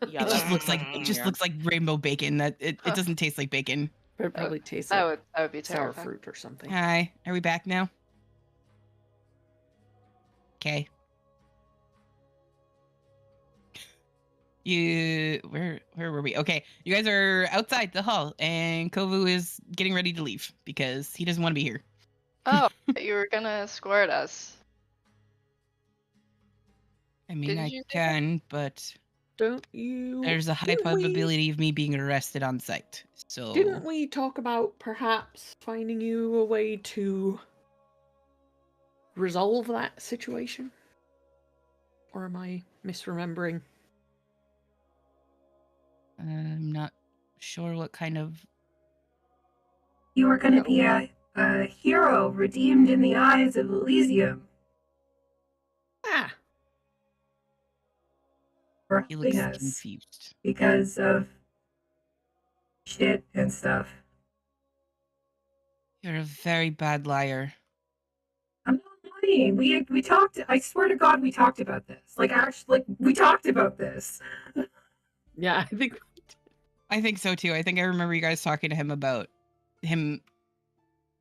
Yeah, It just looks like rainbow bacon. That it doesn't taste like bacon. It probably tastes that like would be sour terrifying. fruit or something. Hi, are we back now? Okay. Where were we? Okay, you guys are outside the hall, and Kovu is getting ready to leave because he doesn't want to be here. Oh, you were gonna escort us. I mean, Didn't I you say can, but Don't you? there's a high didn't we- probability of me being arrested on site. So Didn't we talk about perhaps finding you a way to resolve that situation? Or am I misremembering? I'm not sure what kind of. You were going to be a hero redeemed in the eyes of Elysium. Ah, For He looks helping us confused. because of shit and stuff. You're a very bad liar. I'm not lying. We talked. I swear to God, we talked about this. Like actually, we talked about this. yeah, I think so too. I think I remember you guys talking to him about him.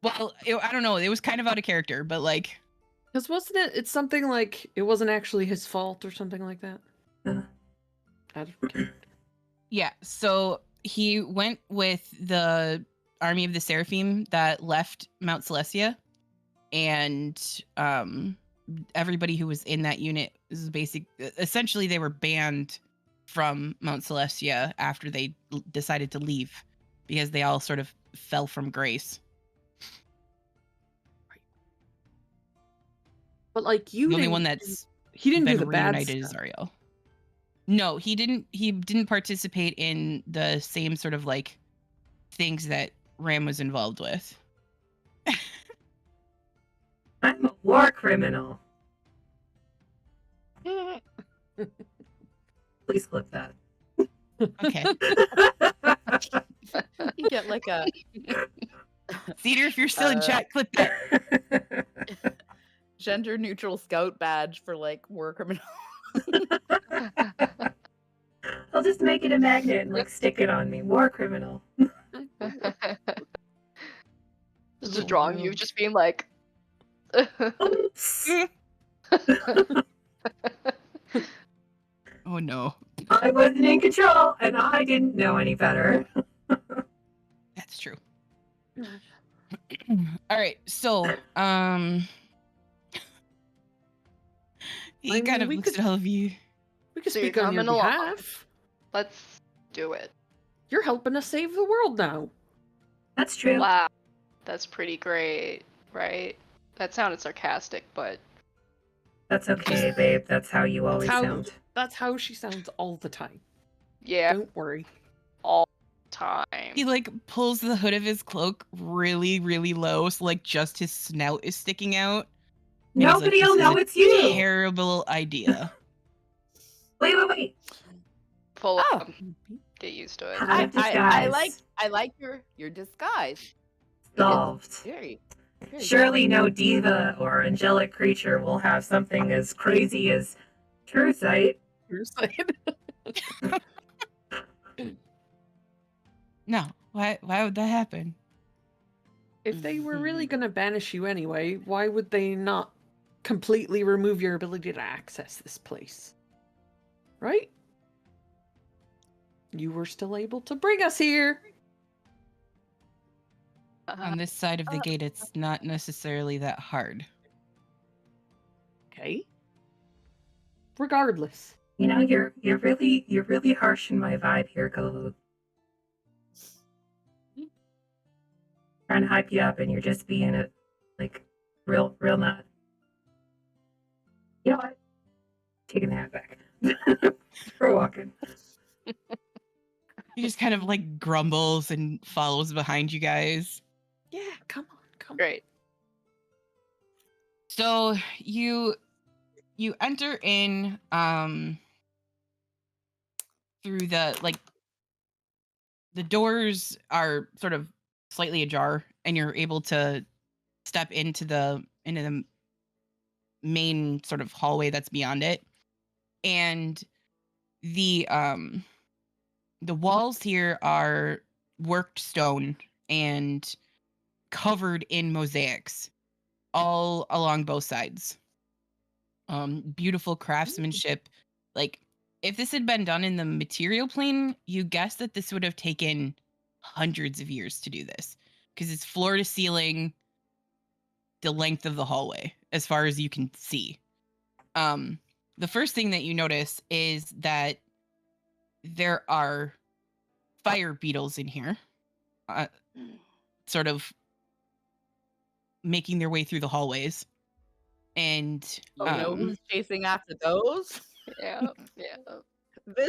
Well, I don't know. It was kind of out of character, but like, because wasn't it? It's something like it wasn't actually his fault or something like that. Out of character. yeah. So he went with the army of the Seraphim that left Mount Celestia, and everybody who was in that unit is essentially they were banned from Mount Celestia after they decided to leave because they all sort of fell from grace. But like you, The only didn't, one that's he didn't do been the bad reunited is stuff. Zariel. No, he didn't participate in the same sort of like things that Ram was involved with. I'm a war criminal. Please clip that. Okay. You get like a Cedar, if you're still in chat, clip that. gender neutral scout badge for like war criminal. I'll just make it a magnet and like stick it on me. War criminal. Just drawing you just being like Oops. Oh no. I wasn't in control and I didn't know any better. That's true. All right, so he kind of looks at all of you. We could So you're speak on your coming along. behalf. let's do it. You're helping us save the world now. That's true. Wow. That's pretty great, right? That sounded sarcastic, but That's okay, babe. That's how you always sound. That's how she sounds all the time. yeah, Don't worry. all the time. He like pulls the hood of his cloak really, really low, so like just his snout is sticking out. And he's like, Nobody will "This is know a it's you. Terrible idea." Wait. Full Oh. up. Get used to it. Hi. I like your disguise. Solved. Very Surely no diva or angelic creature will have something as crazy as True Sight. No, why would that happen? If they were really going to banish you anyway, why would they not completely remove your ability to access this place? Right? You were still able to bring us here. On this side of the gate, it's not necessarily that hard. Okay. Regardless. You know, you're really harsh in my vibe here, Kovu. Trying to hype you up, and you're just being a like real nut. You know what? Taking the hat back. We're walking. He just kind of like grumbles and follows behind you guys. Yeah, come on. Great. So you enter in through the doors are sort of slightly ajar, and you're able to step into the main sort of hallway that's beyond it. And the walls here are worked stone and covered in mosaics all along both sides. Beautiful craftsmanship. Like, if this had been done in the material plane, you guess that this would have taken hundreds of years to do this, because it's floor to ceiling, the length of the hallway, as far as you can see. The first thing that you notice is that there are fire beetles in here, sort of making their way through the hallways. And no, who's chasing after those? Yeah, yeah.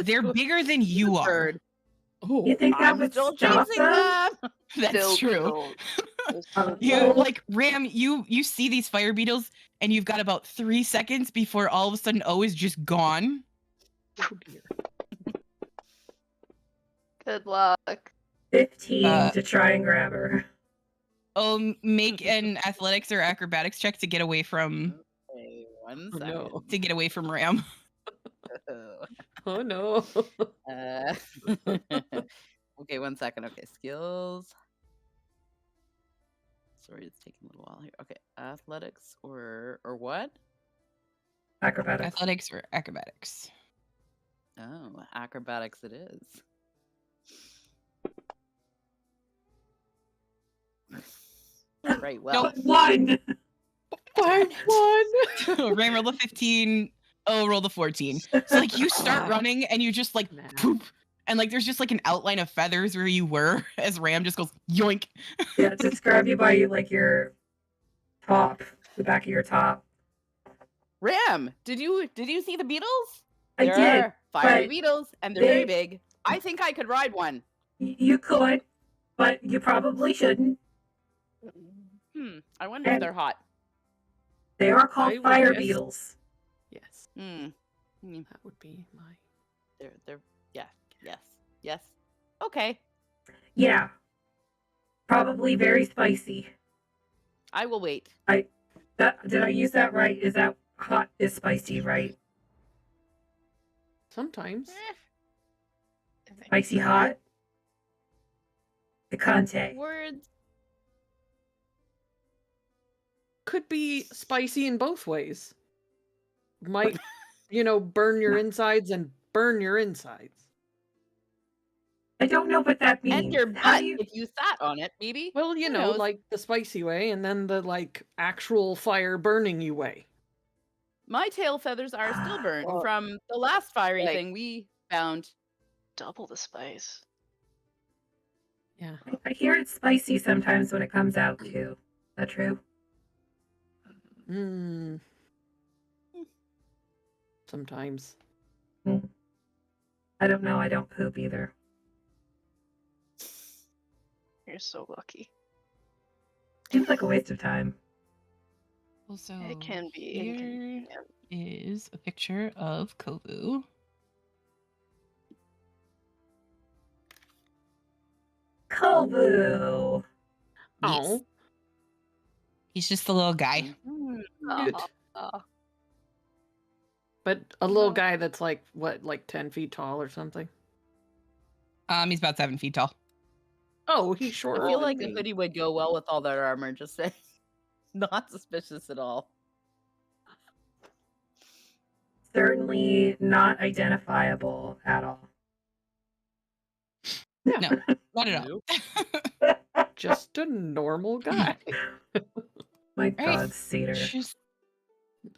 they're bigger than you are. Bird. Oh, You think that I'm would still stop chasing them? them. That's Still true. beetles. Those Oh. You like Ram, you see these fire beetles and you've got about 3 seconds before all of a sudden O is just gone. oh dear. Good luck. 15 to try and grab her. Make an athletics or acrobatics check to get away from Okay, 1 Oh, second. no. to get away from Ram. Oh no. Uh, okay, 1 second. Okay, skills. Sorry, it's taking a little while here. Okay, athletics or what? Acrobatics. Athletics or acrobatics. Oh, acrobatics it is. Right, well. Nope. One. One. Ram rolled a 15. Oh, rolled a 14. So like you start running and you just like Nah. poop, and like there's just like an outline of feathers where you were as Ram just goes yoink. Yeah, just grab you by like your top, the back of your top. Ram, did you see the beetles? I There did. are fiery but beetles, and they're very they- big. I think I could ride one. You could, but you probably shouldn't. I wonder if And- they're hot. They are I called would fire guess- beetles. Yes, Mm, that would be my. they're yes. Okay, Yeah. Probably very spicy. I will wait. Did I use that right? Is that hot is spicy, right? Sometimes. Spicy hot. Picante. Words. Could be spicy in both ways. Might, burn your insides and burn your insides. I don't know what that means. And your How butt do you... if you sat on it, maybe. Well, Who knows? like the spicy way, and then the actual fire burning you way. My tail feathers are still burned Well, from the last fiery like- thing we found. Double the spice. Yeah. I hear it's spicy sometimes when it comes out too. Is that true? Mm. Sometimes. I don't know. I don't poop either. You're so lucky. Seems like a waste of time. Also, It can be here inconvenient. is a picture of Kovu. Kovu. Oh. He's just a little guy. Good. Aw. But a little No. guy that's like 10 feet tall or something. He's about 7 feet tall. Oh, he's short. I feel like a hoodie would go well with all that armor. Just saying, not suspicious at all. Certainly not identifiable at all. No, not at all. Just a normal guy. My Right. God, Cedar. Just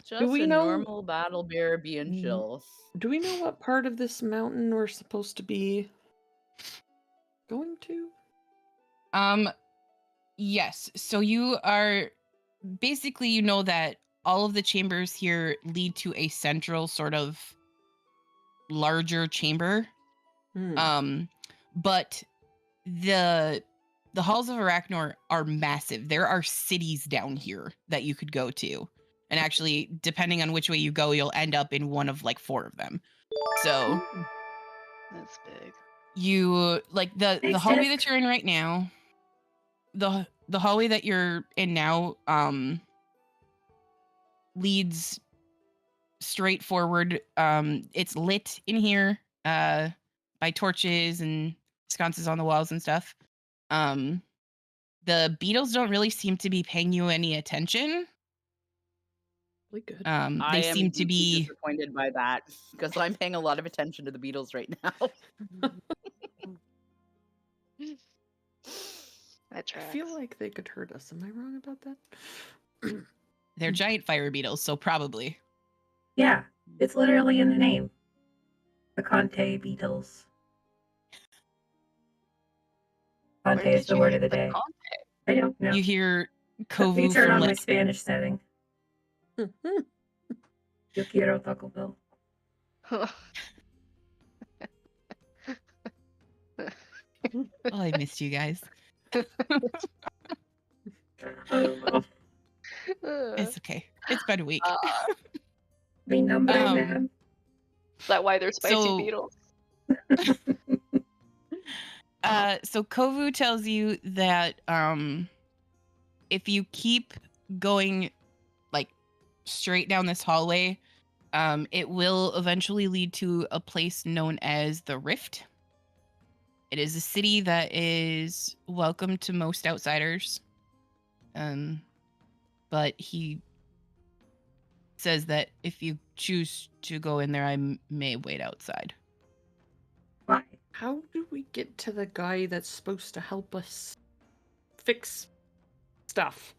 Just we a know- normal battle bear being chill. Do we know what part of this mountain we're supposed to be going to? Yes. So you are basically, you know that all of the chambers here lead to a central sort of larger chamber. But the halls of Arachnor are massive. There are cities down here that you could go to. And actually, depending on which way you go, you'll end up in one of like 4 of them. So That's big. you like the Thanks, hallway Tiff. that you're in right now, the hallway that you're in now leads straightforward. It's lit in here by torches and sconces on the walls and stuff. The beetles don't really seem to be paying you any attention. Really good. I They am seem to deeply be disappointed by that because I'm paying a lot of attention to the beetles right now. That I tracks. feel like they could hurt us. Am I wrong about that? they're giant fire beetles, so probably. Yeah, it's literally in the name. The Conte beetles. Where Conte is did the you word get of the the day. Conte? I don't know. You hear Let me Kovu turn from on my like Spanish setting. Yo quiero Taco Bell. Oh, I missed you guys. It's okay. It's been a week. Mi nombre, Um, ma'am. Is that why they're spicy So- beetles? So Kovu tells you that if you keep going like straight down this hallway, it will eventually lead to a place known as the Rift. It is a city that is welcome to most outsiders. But he says that if you choose to go in there, I may wait outside. Why? How do we get to the guy that's supposed to help us fix stuff?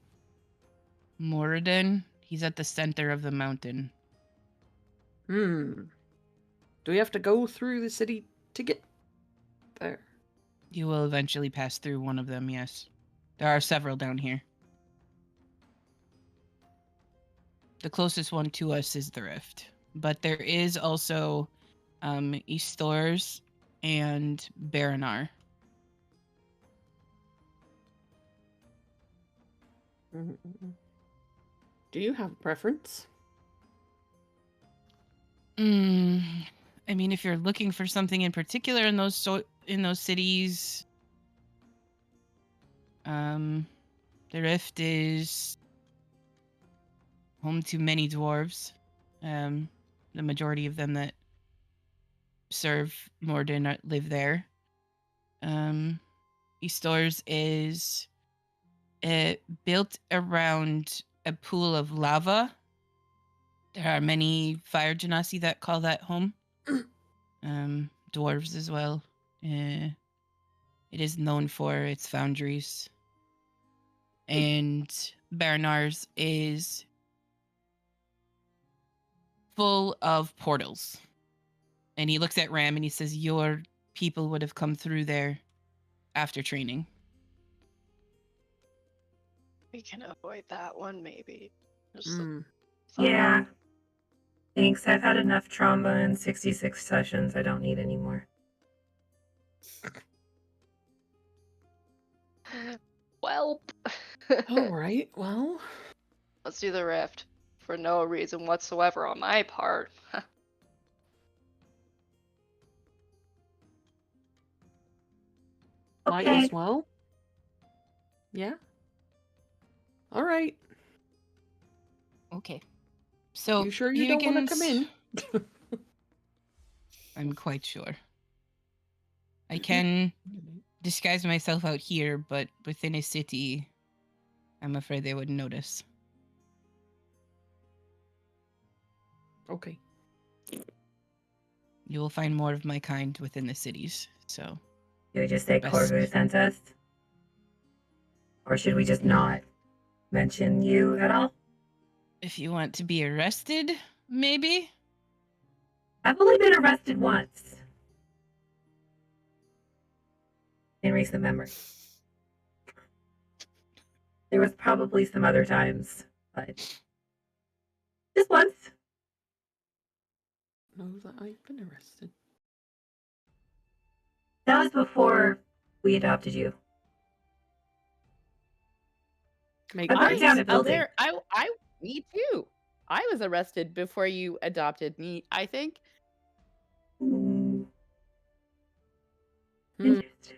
Moradin, he's at the center of the mountain. Do we have to go through the city to get there? You will eventually pass through one of them, yes. There are several down here. The closest one to us is the Rift. But there is also Eastors and Baranar. Do you have a preference? I mean, if you're looking for something in particular in those cities, the Rift is home to many dwarves. The majority of them that serve Moradin live there. Eastors is built around a pool of lava. There are many fire genasi that call that home. Dwarves as well. It is known for its foundries. And Baranar's is full of portals. And he looks at Ram and he says, your people would have come through there after training. We can avoid that one, maybe. Yeah. Thanks. I've had enough trauma in 66 sessions. I don't need any more. Welp. All right, well. Let's do the rift. For no reason whatsoever on my part. Might Okay. as well. Yeah. All right. Okay. So You sure you don't want to come in? I'm quite sure. I can disguise myself out here, but within a city, I'm afraid they wouldn't notice. Okay. You will find more of my kind within the cities, so... Do we just say Best- Corvu sent us? Or should we just not mention you at all? If you want to be arrested, maybe? I've only been arrested once. In recent memory. There was probably some other times, but just once. Know that I've been arrested. That was before we adopted you. Make I sense. down a building. Me too. I was arrested before you adopted me, I think. Hmm. Hmm. Interesting.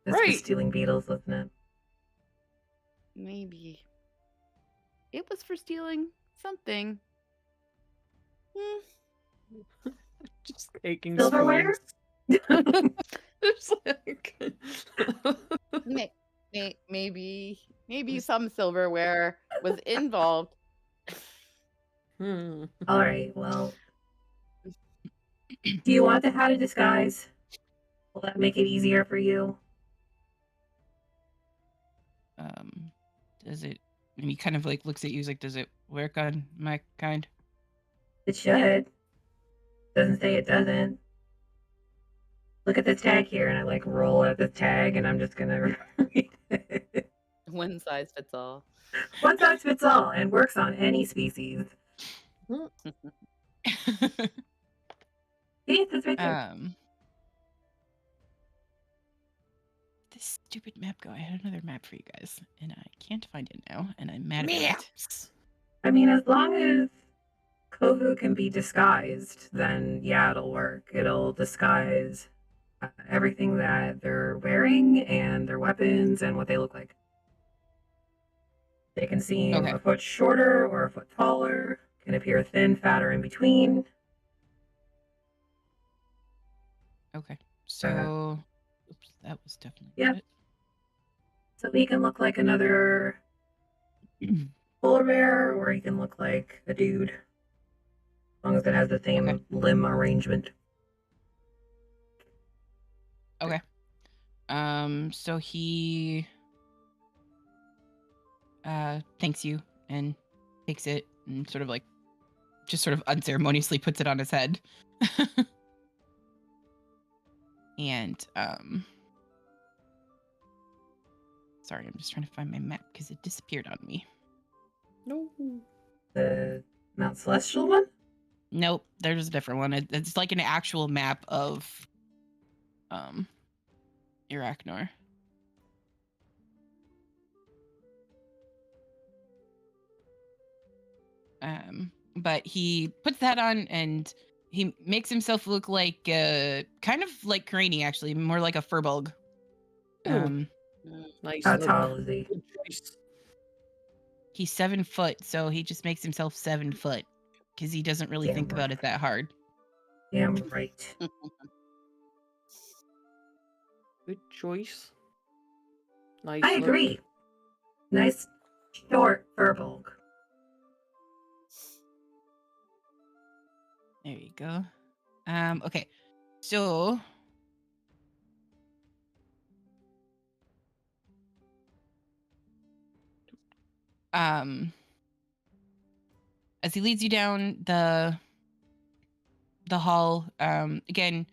This Right. was stealing beetles, wasn't it? Maybe. It was for stealing something. Just taking Silverware? spoons. It's like... Maybe some silverware was involved. Hmm. All right, well, do you want the hat of disguise? Will that make it easier for you? Does it? And he kind of like looks at you. He's like, "Does it work on my kind?" It should. Doesn't say it doesn't. Look at the tag here, and I like roll at the tag, and I'm just gonna read it. One size fits all. One size fits all, and works on any species. See, that's right there. This stupid map go. I had another map for you guys, and I can't find it now, and I'm mad about it. I mean, as long as Kovu can be disguised, then yeah, it'll work. It'll disguise everything that they're wearing and their weapons and what they look like. They can seem Okay. a foot shorter or a foot taller, can appear thin, fat, or in between. Okay. So, oops, that was definitely Yeah. it. So he can look like another polar bear, or he can look like a dude. As long as it has the same Okay. limb arrangement. Okay. So he thanks you and takes it and sort of like just sort of unceremoniously puts it on his head. And sorry, I'm just trying to find my map because it disappeared on me. No. The Mount Celestial one? Nope, there's a different one. It's like an actual map of Iraknor. But he puts that on and he makes himself look like kind of like Karini, actually, more like a furbulg. Nice. How tall is he? Good choice. He's 7 foot, so he just makes himself 7 foot because he doesn't really Damn think about right. it that hard. Damn right. Good choice. Nice. I look. agree. Nice short furbulg. There you go. Okay, so as he leads you down the hall, again,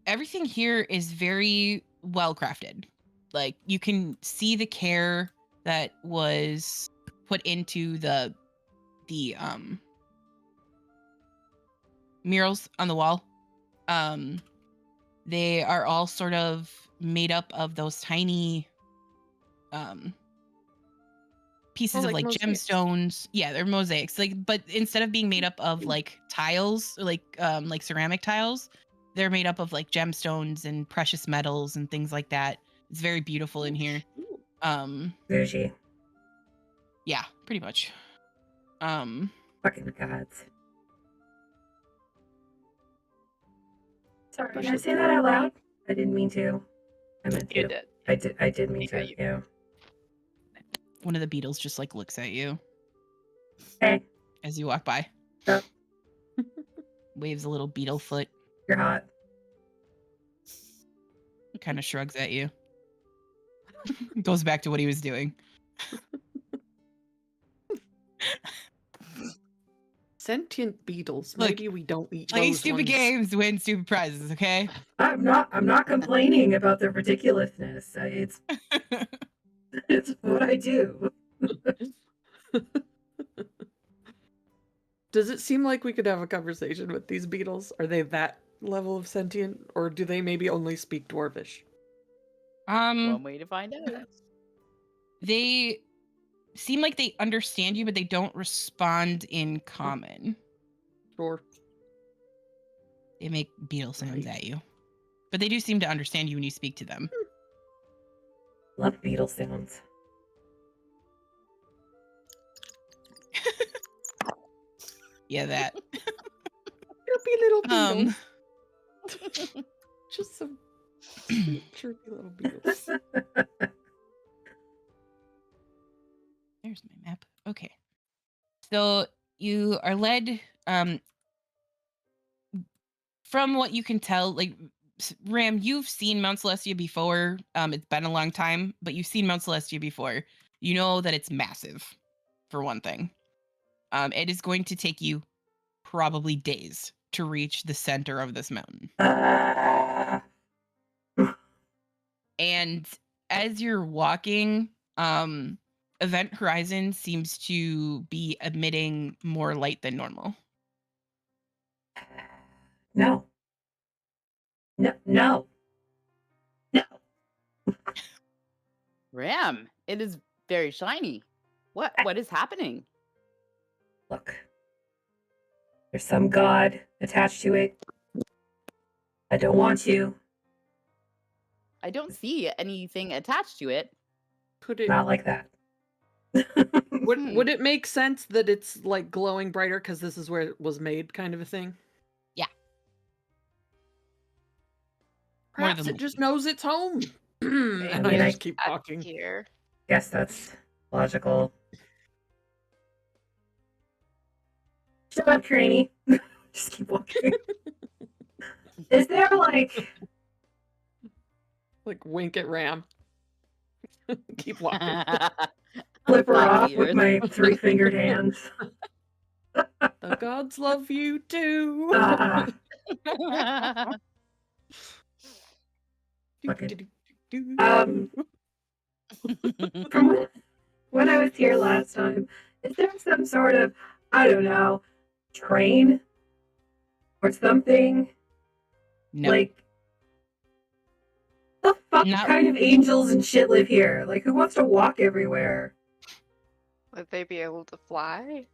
everything here is very well crafted. Like you can see the care that was put into the murals on the wall. They are all sort of made up of those tiny pieces of like mosaics. gemstones. Yeah, they're mosaics. Like, but instead of being made up of like tiles, or like ceramic tiles, they're made up of like gemstones and precious metals and things like that. It's very beautiful in here. Sushi. Yeah, pretty much. Fucking gods. Sorry, did I say that out loud? I didn't mean to. I meant to. You did. I did mean Yeah, to. you- Yeah. One of the beetles just like looks at you Hey, as you walk by. Oh. Waves a little beetle foot, you're hot. kind of shrugs at you. Goes back to what he was doing. Sentient beetles. Look, Maybe we don't eat Play those stupid ones. games, win stupid prizes, okay? I'm not complaining about the ridiculousness. It's what I do. Does it seem like we could have a conversation with these beetles? Are they that level of sentient, or do they maybe only speak Dwarvish? One way to find out. They seem like they understand you, but they don't respond in common. Sure. They make beetle sounds Right. at you. But they do seem to understand you when you speak to them. Love beetle sounds. Yeah, that. Um, Just some sweet, chirpy little beetles. there's my map. Okay. So you are led, from what you can tell, like Ram, you've seen Mount Celestia before. It's been a long time, but you've seen Mount Celestia before. You know that it's massive, for one thing. It is going to take you probably days to reach the center of this mountain. And as you're walking, Event Horizon seems to be emitting more light than normal. No. No. No. No. Ram, it is very shiny. What is happening? Look. There's some god attached to it. I don't want to. I don't see anything attached to it. Could it Not like that. would it make sense that it's like glowing brighter because this is where it was made, kind of a thing? Yeah. More Perhaps than it just knows it's home. And I mean, I I just keep Back talking. here. Guess that's logical. Shut up, Cranny. Just keep walking. Is there like Like wink at Ram. Keep walking. flip her Five off with years. my 3-fingered hands? The gods love you too. Ah, fucking- from when I was here last time, is there some sort of, I don't know, train or something? no. Like, the fuck Not- kind of angels and shit live here? Like, who wants to walk everywhere? Would they be able to fly?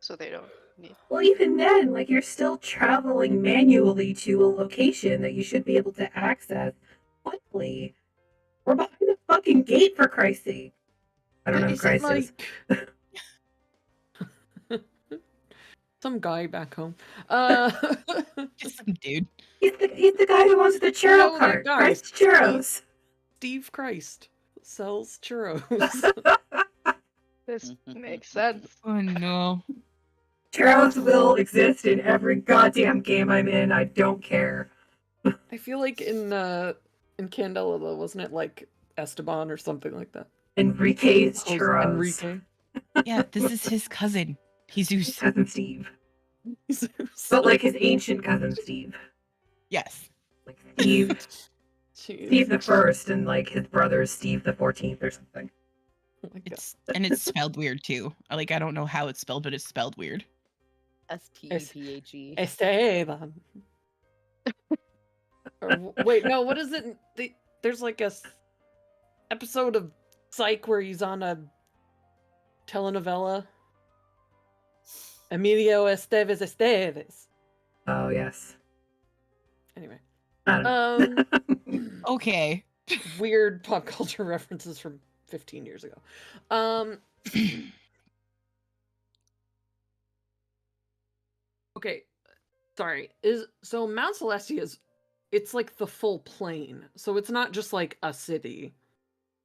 So they don't need. Well, even then, like, you're still traveling manually to a location that you should be able to access quickly. We're behind the fucking gate, for Christ's sake. I don't know who Is it Christ is. like some guy back home? Just some dude. He's the guy who wants the churro No, that cart. guy. Christ churros. Steve Christ sells churros. This makes sense. Oh no. Churros will exist in every goddamn game I'm in. I don't care. I feel like in Candela though, wasn't it like Esteban or something like that? Enrique's Oh, churros. Enrique. Yeah, this is his cousin. Jesus. Cousin Steve. Zeus. But like his ancient cousin Steve. Yes. Like Steve Jeez. Steve the First and like his brother Steve the 14th or something. Oh my God. It's spelled weird too. Like I don't know how it's spelled, but it's spelled weird. STEPHE. Esteban. Wait, no, what is it? There's like a episode of Psych where he's on a telenovela. Emilio Estevez. Uh, Oh yes. Anyway. I don't know. Okay. Weird pop culture references from 15 years ago. Okay, sorry. So Mount Celestia it's like the full plain. So it's not just like a city.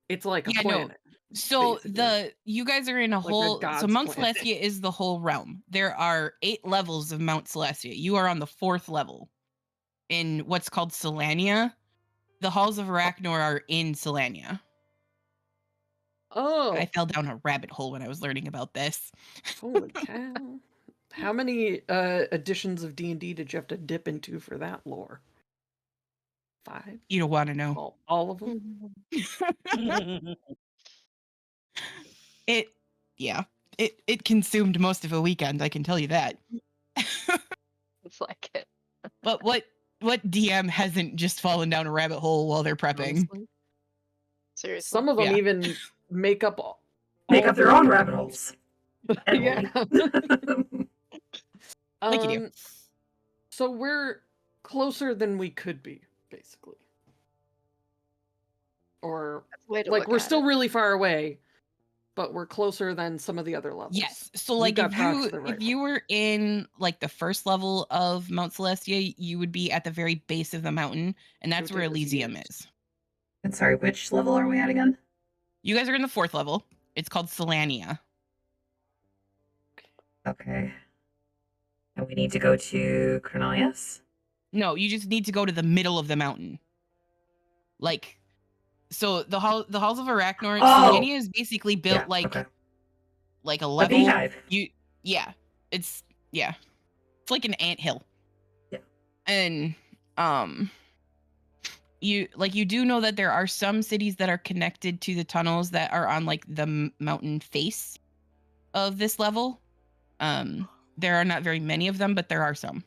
It's like a Yeah, no. planet. So Basically. you guys are in a Like a whole. So god's Mount planet. Celestia is the whole realm. There are 8 levels of Mount Celestia. You are on the 4th level, in what's called Solania. The Halls of Arachnor are in Solania. Oh, I fell down a rabbit hole when I was learning about this. holy cow. How many editions of D&D did you have to dip into for that lore? 5? You don't want to know. All of them? It consumed most of a weekend. I can tell you that. It's like it. But what DM hasn't just fallen down a rabbit hole while they're prepping? Honestly. Seriously. Some of them Yeah. even make up Make all up their the own rabbit holes. Yeah. Like you do. So we're closer than we could be, basically. Or That's the way to like look we're at still it. really far away, but we're closer than some of the other levels. Yes. So You like got brought to the if right you were in like the first level of Mount Celestia, you would be at the very base of the mountain, and that's It where would take us Elysium years. is. And sorry, which level are we at again? You guys are in the 4th level. It's called Solania. Okay. And we need to go to Cornelius? No, you just need to go to the middle of the mountain. Like, so the halls of Arachnor, Oh! Solania is basically built Yeah, okay. like a A level. beehive. It's like an anthill. Yeah. And you do know that there are some cities that are connected to the tunnels that are on like the mountain face of this level. There are not very many of them, but there are some.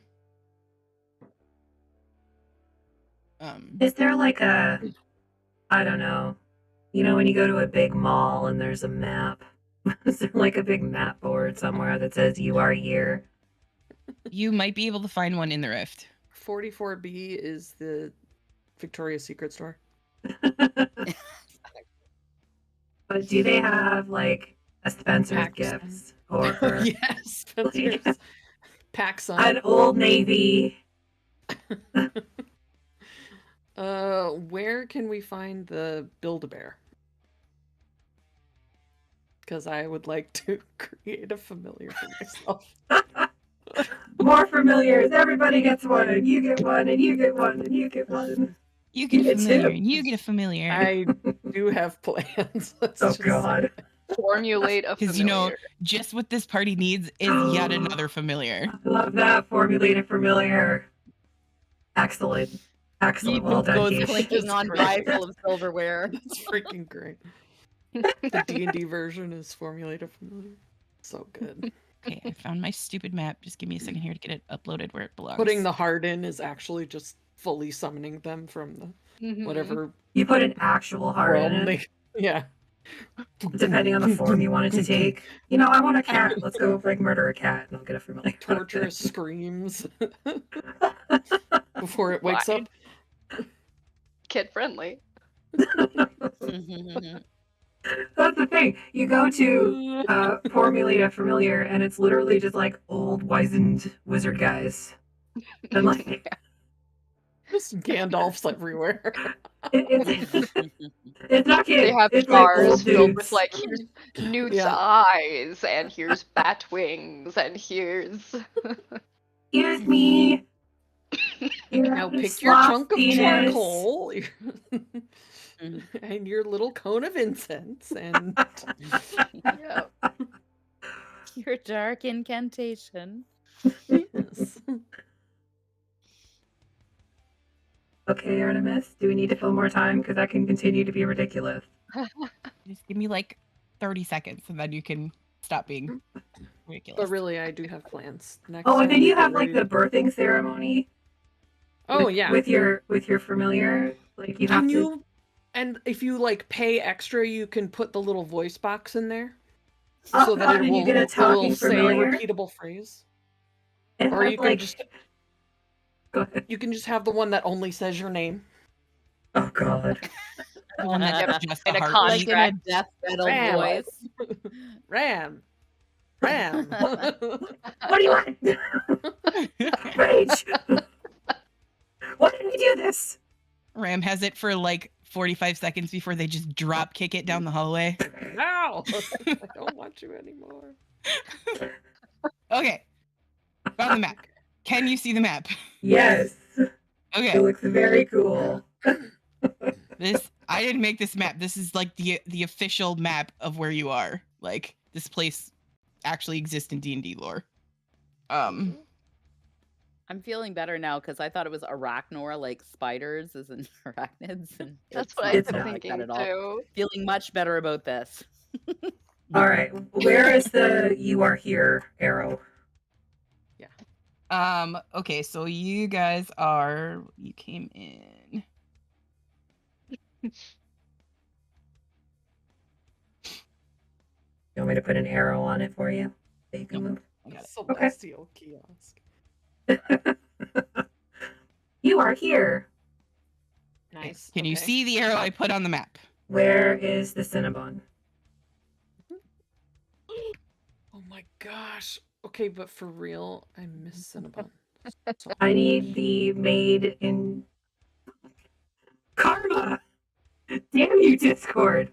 Is there like a, I don't know, you know when you go to a big mall and there's a map? Is there like a big map board somewhere that says you are here? You might be able to find one in the Rift. 44B is the Victoria's Secret store. But do they have like a Spencer's Paxson. Gifts or Yes, Spencer's. Paxson. an Old Navy? Where can we find the Build-A-Bear? Because I would like to create a familiar for myself. More familiars. Everybody gets one, and you get one, and you get one, and you get one. You get You a get familiar, two. and you get a familiar. I do have plans. Let's Oh just say. God. Formulate a Because familiar. just what this party needs is yet another familiar. I love that. Formulated familiar. Excellent. Excellent. Well done, goes Keith. clinking on by full of silverware. That's freaking great. The D&D version is formulated familiar. So good. Okay, I found my stupid map. Just give me a second here to get it uploaded where it belongs. Putting the heart in is actually just fully summoning them from the Mhm. whatever You put an actual heart in realm it, they. Yeah. depending on the form you want it to take. You know, I want a cat. Let's go like murder a cat, and I'll get a familiar. Torturous screams before it wakes up. Kid friendly. That's the thing. You go to formulate a familiar, and it's literally just like old wizened wizard guys, and like Just Gandalf's everywhere. it's not kids. They have it's like jars old filled dudes. with like here's Newt's Yeah. eyes and here's bat wings and here's Excuse me. Now pick your chunk of charcoal and your little cone of incense and yeah. Your dark incantation. yes. Okay, Artemis, do we need to fill more time? Because that can continue to be ridiculous. Just give me like 30 seconds and then you can stop being ridiculous. But really, I do have plans. Next Oh, and time then you we're have like ready the birthing ceremony. Oh with, yeah. With your familiar, like you have Can to. you? And if you like pay extra, you can put the little voice box in there, Oh, so that God, it and will, you get a it will talking say a familiar. repeatable phrase. It Or has, you can like, just Go ahead. you can just have the one that only says your name. Oh God. The one that's Yep, just in a a heartbeat. Like in a death metal Ram. voice. Ram. What do you want? Rage. Why did we do this? Ram has it for like 45 seconds before they just drop kick it down the hallway. No, I don't want you anymore. Okay. Found the map. Can you see the map? Yes. Okay. It looks very cool. I didn't make this map. This is like the official map of where you are. Like this place actually exists in D&D lore. I'm feeling better now because I thought it was Arachnor, like spiders, as in arachnids, and That's it's what not I'm something thinking like that at all. too. Feeling much better about this. All right. Where is the "you are here" arrow? Okay, so you came in. You want me to put an arrow on it for you? So you can move. I got it. Celestial kiosk. You are here. Nice. Can you okay. see the arrow I put on the map? Where is the Cinnabon? gosh. Okay, but for real, I miss Cinnabon. So I need the maid in Karma. Damn you, Discord.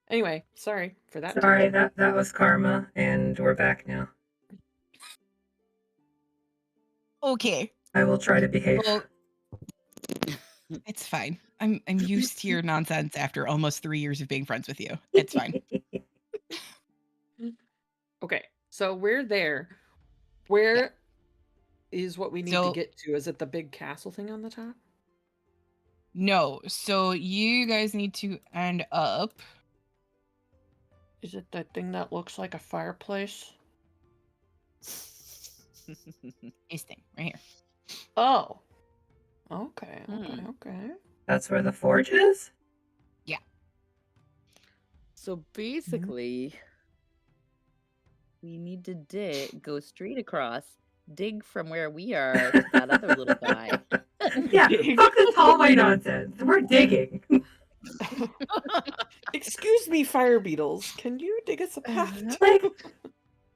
anyway, sorry for that. Sorry, that was Karma, and we're back now. Okay. I will try to behave. Well, it's fine. I'm used to your nonsense after almost 3 years of being friends with you. It's fine. Okay, so we're there. Where is what we need to So- get to? Is it the big castle thing on the top? No, so you guys need to end up. Is it that thing that looks like a fireplace? This thing right here. Oh. Okay, okay, Hmm. okay. That's where the forge is? So basically, we need to go straight across, dig from where we are to that other little guy. Yeah, fuck this hallway nonsense. We're digging. Excuse me, fire beetles. Can you dig us a path? Like,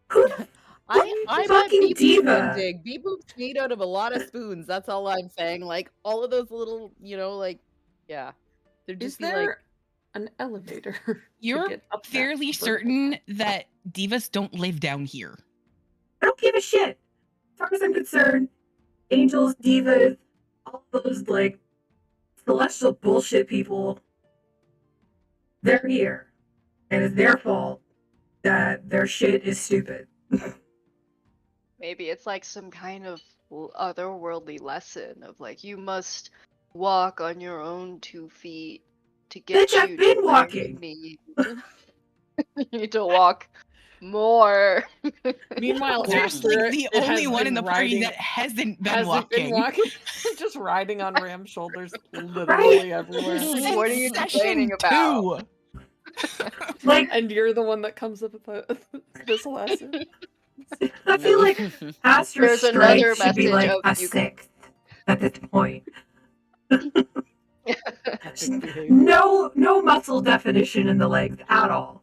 who the I fucking bet Beep Boop diva. can dig. Beep Boop's made out of a lot of spoons. That's all I'm saying. Like all of those little, yeah. They're Is just there an elevator? to You're get up that fairly vertical certain that divas don't live down here. I don't give a shit. As far as I'm concerned, angels, divas, all those, like, celestial bullshit people, they're here. And it's their fault that their shit is stupid. Maybe it's like some kind of otherworldly lesson of like you must walk on your own 2 feet to get Bitch, I've you been to where walking. you need. You need to walk more. Meanwhile, There's Aster like the has only one been in the party riding- that hasn't been hasn't walking. been walking, just riding on Ram's shoulders, literally everywhere. Like, what are you Since complaining session about? 2. Like, And you're the one that comes up with this lesson. I feel like Aster's There's another strength should be message like of a you- 6th at this point. Epic behavior. No muscle definition in the legs at all.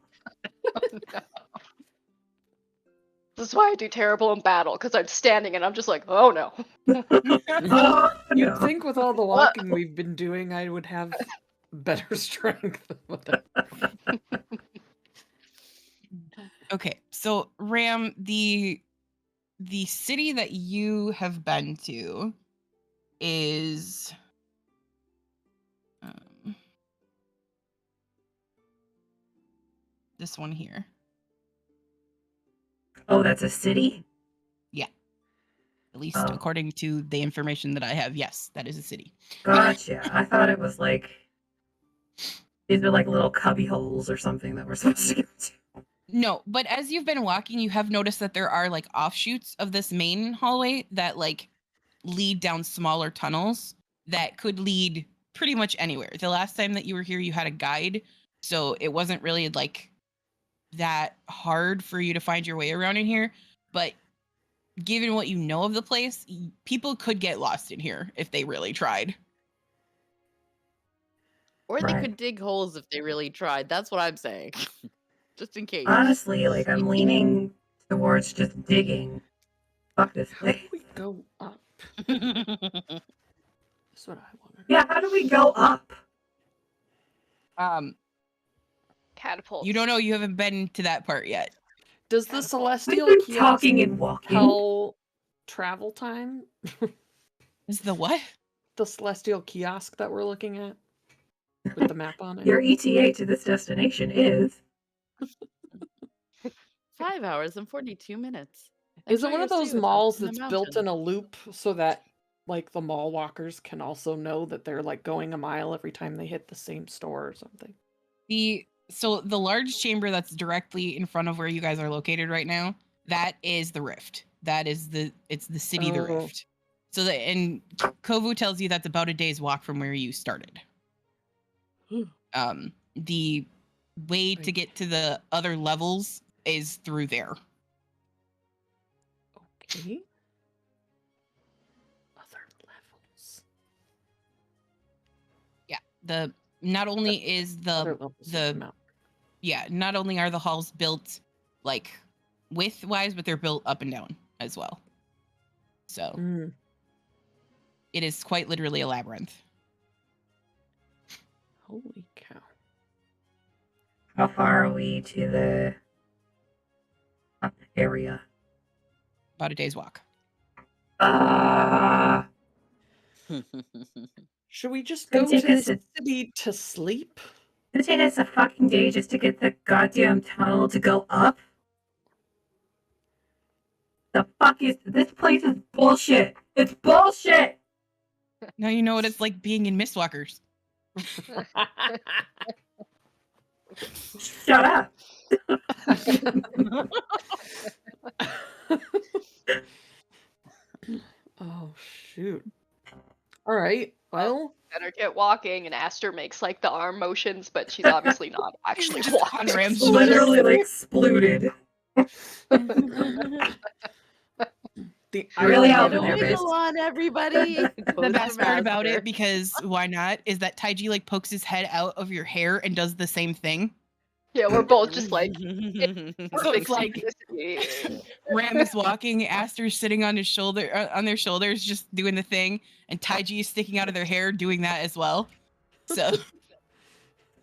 This is why I do terrible in battle, because I'm standing and I'm just like, oh no. Oh, You'd no. think with all the walking we've been doing, I would have better strength. Okay, so Ram, the city that you have been to is this one here. Oh, that's a city? At least Oh. according to the information that I have, yes, that is a city. Gotcha. I thought it was like these are like little cubby holes or something that we're supposed to go to. No, but as you've been walking, you have noticed that there are like offshoots of this main hallway that like lead down smaller tunnels that could lead pretty much anywhere. The last time that you were here, you had a guide, so it wasn't really like that hard for you to find your way around in here. But given what you know of the place, people could get lost in here if they really tried. Or they Right. could dig holes if they really tried. That's what I'm saying. Just in case. Honestly, like I'm leaning towards just digging Fuck this How do place. we go up? Um, That's what I want to know. Yeah, how do we go up? Catapults. you don't know. You haven't been to that part yet. Does the Catapult. celestial We've been kiosk talking and walking. tell travel time? Is the what? The celestial kiosk that we're looking at with the map on it. Your ETA to this destination is 5 hours and 42 minutes. Is it Enjoy one of your those stay with us malls in the that's built in mountains. a loop so that like the mall walkers can also know that they're like going a mile every time they hit the same store or something? So the large chamber that's directly in front of where you guys are located right now, that is the rift. It's the city the Oh. rift. So and Kovu tells you that's about a day's walk from where you started. The way to get to the other levels is through there. Okay. Other levels. Yeah. Not only is Other the levels of the map. yeah, not only are the halls built like width-wise, but they're built up and down as well. So Mm. it is quite literally a labyrinth. Holy cow. how far are we to the area? About a day's walk. Should we just Gonna go to take us the a- city to sleep? It's gonna take us a fucking day just to get the goddamn tunnel to go up. The fuck is this place is bullshit. It's bullshit. Now you know what it's like being in Mistwalkers. Shut up. Oh shoot. All right. Well, Better get walking, and Aster makes like the arm motions, but she's obviously not actually Just on walking. Ram's Literally like exploded. the I really irony hope of it all never this- Wiggle on, everybody. The best part about it, because why not, is that Taiji like pokes his head out of your hair and does the same thing. Yeah, we're both just like So it's like synchronicity. Ram is walking, Aster's sitting on his shoulder, on their shoulders, just doing the thing, and Taiji is sticking out of their hair, doing that as well. So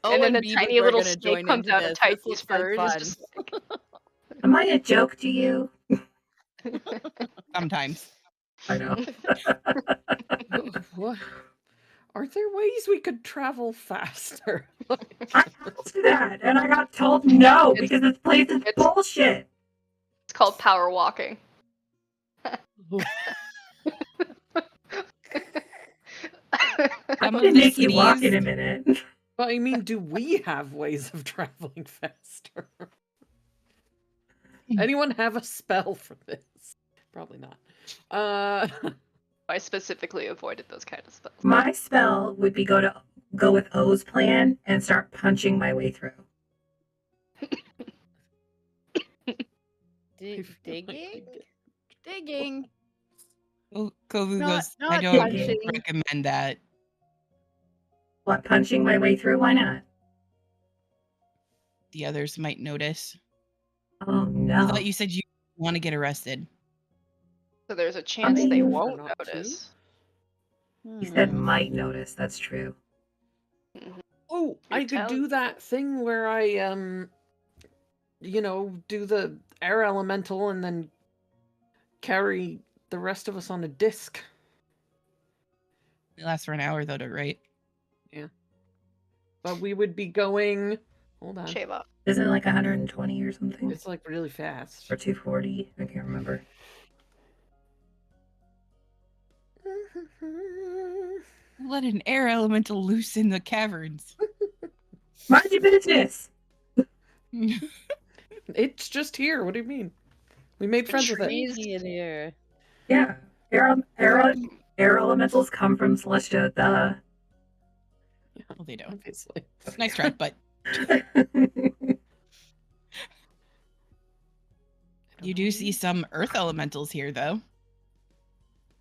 And then and a Beavis tiny are little gonna snake join comes into out of this. This Taiji's looks like fur and is fun. just like, Am I a joke to you? sometimes. I know. What? Are there ways we could travel faster? I asked that and I got told no It's- because this place is it's- bullshit. it's called power walking. Some I'm of gonna the make you walk in a cities, minute. But I mean, do we have ways of traveling faster? Anyone have a spell for this? Probably not. I specifically avoided those kind of spells. My spell would be go with O's plan and start punching my way through. Digging? Digging. Kovu Not- goes, I not don't punching. recommend that. What, punching my way through? Why not? The others might notice. Oh I no. thought you said you want to get arrested. So there's a chance mean, they for won't not to. notice. He said Hmm. might notice, that's true. Oh, I could tell- do that thing where I do the air elemental and then carry the rest of us on a disc. It lasts for an hour though, right? But we would be going. Hold on. Shave off. Isn't it like 120 or something? It's like really fast. Or 240? I can't remember. Let an air elemental loose in the caverns. Mind your business! It's just here. What do you mean? We made friends with it. trees. Crazy in here. Yeah. Air elementals come from Celestia, duh. Well, they don't. Obviously. Nice try, but you do see some earth elementals here, though.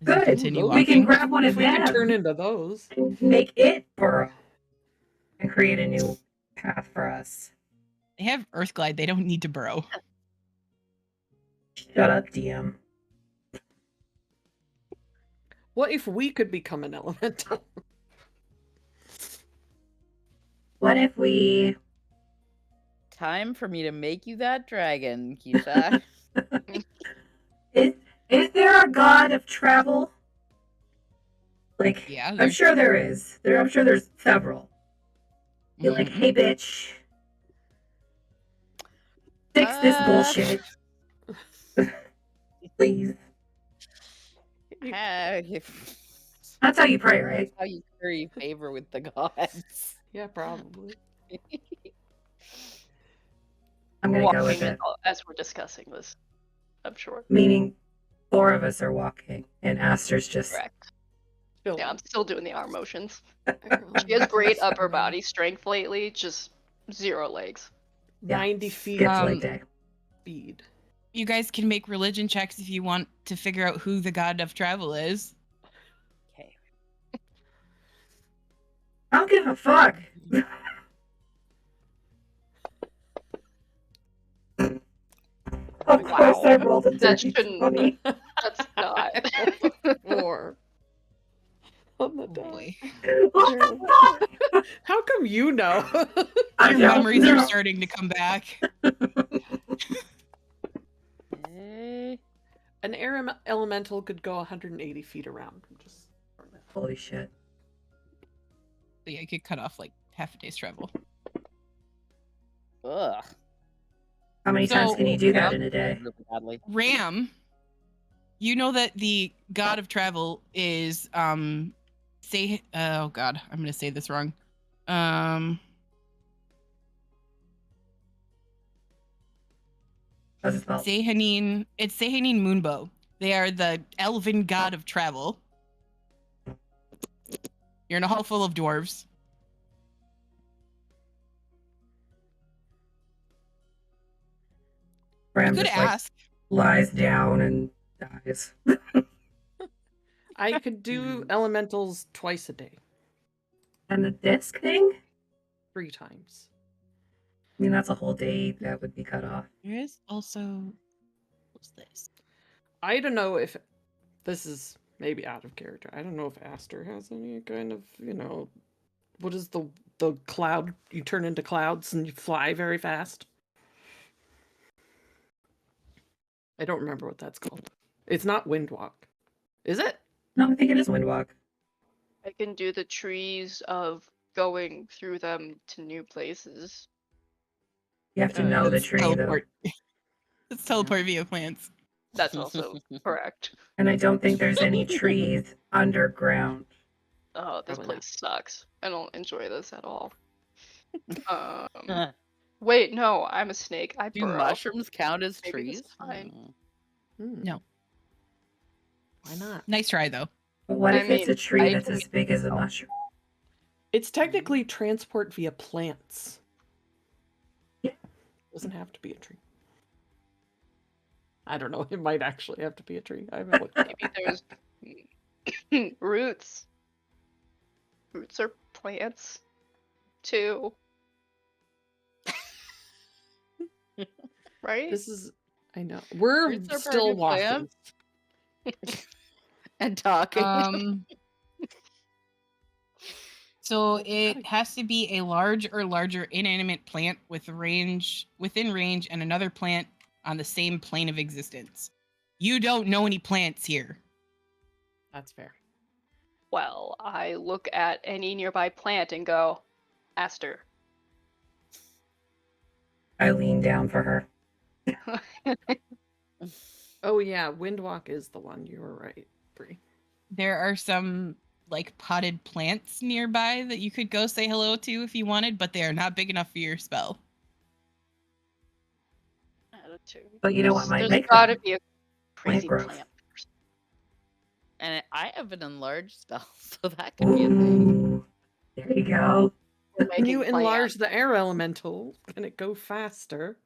As you Good. Continue We We can walking. grab one of We could them turn into those. and make it burrow and create a new path for us. They have earth glide. They don't need to burrow. Shut up, DM. What if we could become an elemental? What if we... Time for me to make you that dragon, Keisha. Is there a god of travel? Like, Yeah, I'm there's- sure there is. I'm sure there's several. You're like, Mhm. hey, bitch. Fix this bullshit. Please. That's how you pray, right? That's how you curry favor with the gods. Yeah, probably. I'm gonna go with Walking it. as we're discussing this, I'm sure. Meaning, 4 of us are walking, and Aster's just... Correct. Still, Yeah, I'm still doing the arm motions. everyone She has great has upper body strength lately, just 0 legs. 90 feet Skips leg day. speed. You guys can make religion checks if you want to figure out who the god of travel is. Okay. I don't give a fuck. Of course I rolled a That dirty shouldn't- 20. That's not. 4 on the Oh die. boy. What the fuck? How come you know? I Your don't memories know. are starting to come back. An air elemental could go 180 feet around. Just Holy shit. So yeah, you could cut off like half a day's travel. Ugh. How many times So- can you do that in a day? Really badly. Ram, you know that the god of travel is oh god, I'm gonna say this wrong. How's it spelled? Sehanin. It's Sehanin Moonbow. They are the elven god of travel. You're in a hall full of dwarves. Bram You could just like ask. lies down and dies. I could do elementals twice a day, And the disc thing? 3 times. I mean, that's a whole day that would be cut off. There is also what's this? I don't know if this is maybe out of character. I don't know if Aster has any kind of, what is the cloud? You turn into clouds and you fly very fast. I don't remember what that's called. It's not Windwalk. Is it? No, I think it is Windwalk. I can do the trees of going through them to new places. You have to know the It's tree, though. teleport. It's teleport via plants. That's also correct. And I don't think there's any trees underground. Oh, this Probably place sucks. I don't enjoy this at all. Uh, Wait, no, I'm a snake. I Do burrow. mushrooms count as Maybe trees? this is fine. No. Why not? Nice try though. But what I if it's a mean, tree I that's can- as big as a mushroom? It's technically transport via plants. Yeah. Doesn't have to be a tree. I don't know. It might actually have to be a tree. I haven't looked it up. Maybe there's roots. Roots are plants too. Right? This is. I know. We're Roots are still part of walking. And talking. So it has to be a large or larger inanimate plant within range, and another plant on the same plane of existence. You don't know any plants here. That's fair. Well, I look at any nearby plant and go, Aster. I lean down for her. Oh yeah, Windwalk is the one. You were right, Bree. There are some like potted plants nearby that you could go say hello to if you wanted, but they are not big enough for your spell. But you know what might There's make gotta them? be a crazy growth. plant. And I have an enlarged spell, so that could be a thing. Ooh, there you go. We're Can you making enlarge plans. the air elemental? Can it go faster?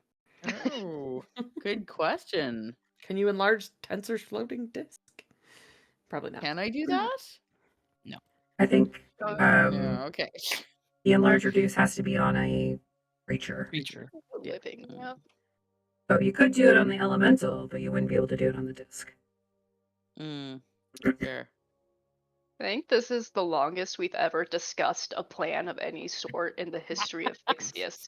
Oh, good question. Can you enlarge Tensor's floating disk? Probably not. Can I do that? I think Yeah, okay. the enlarge reduce has to be on a creature. Creature. Yeah. Living, yeah. So you could do it on the elemental, but you wouldn't be able to do it on the disc. Mm, fair. I think this is the longest we've ever discussed a plan of any sort in the history of Phixius.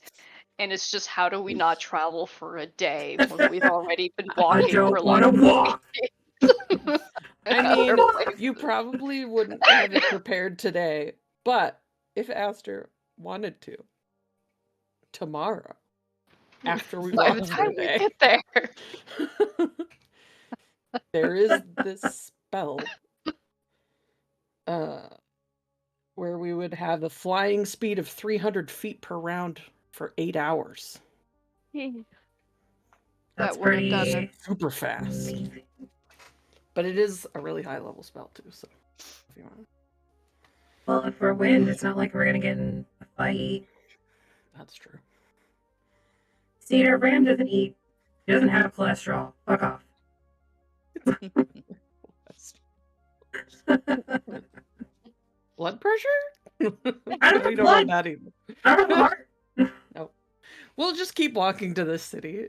And it's just how do we not travel for a day when we've already been I walking for don't like want to walk. I mean, you probably wouldn't have it prepared today, but if Aster wanted to, tomorrow, after we by the walk for time a we day, get there. there is this spell where we would have a flying speed of 300 feet per round for 8 hours. That's That would have done pretty it. Super fast. amazing. But it is a really high level spell too, so if you want. Well, if we're wind, it's not like we're gonna get in a fight. That's true. Cedar Ram doesn't eat. He doesn't have cholesterol. Fuck off. Blood pressure? I don't We have don't blood. want that either. I don't have a heart. No. We'll just keep walking to this city.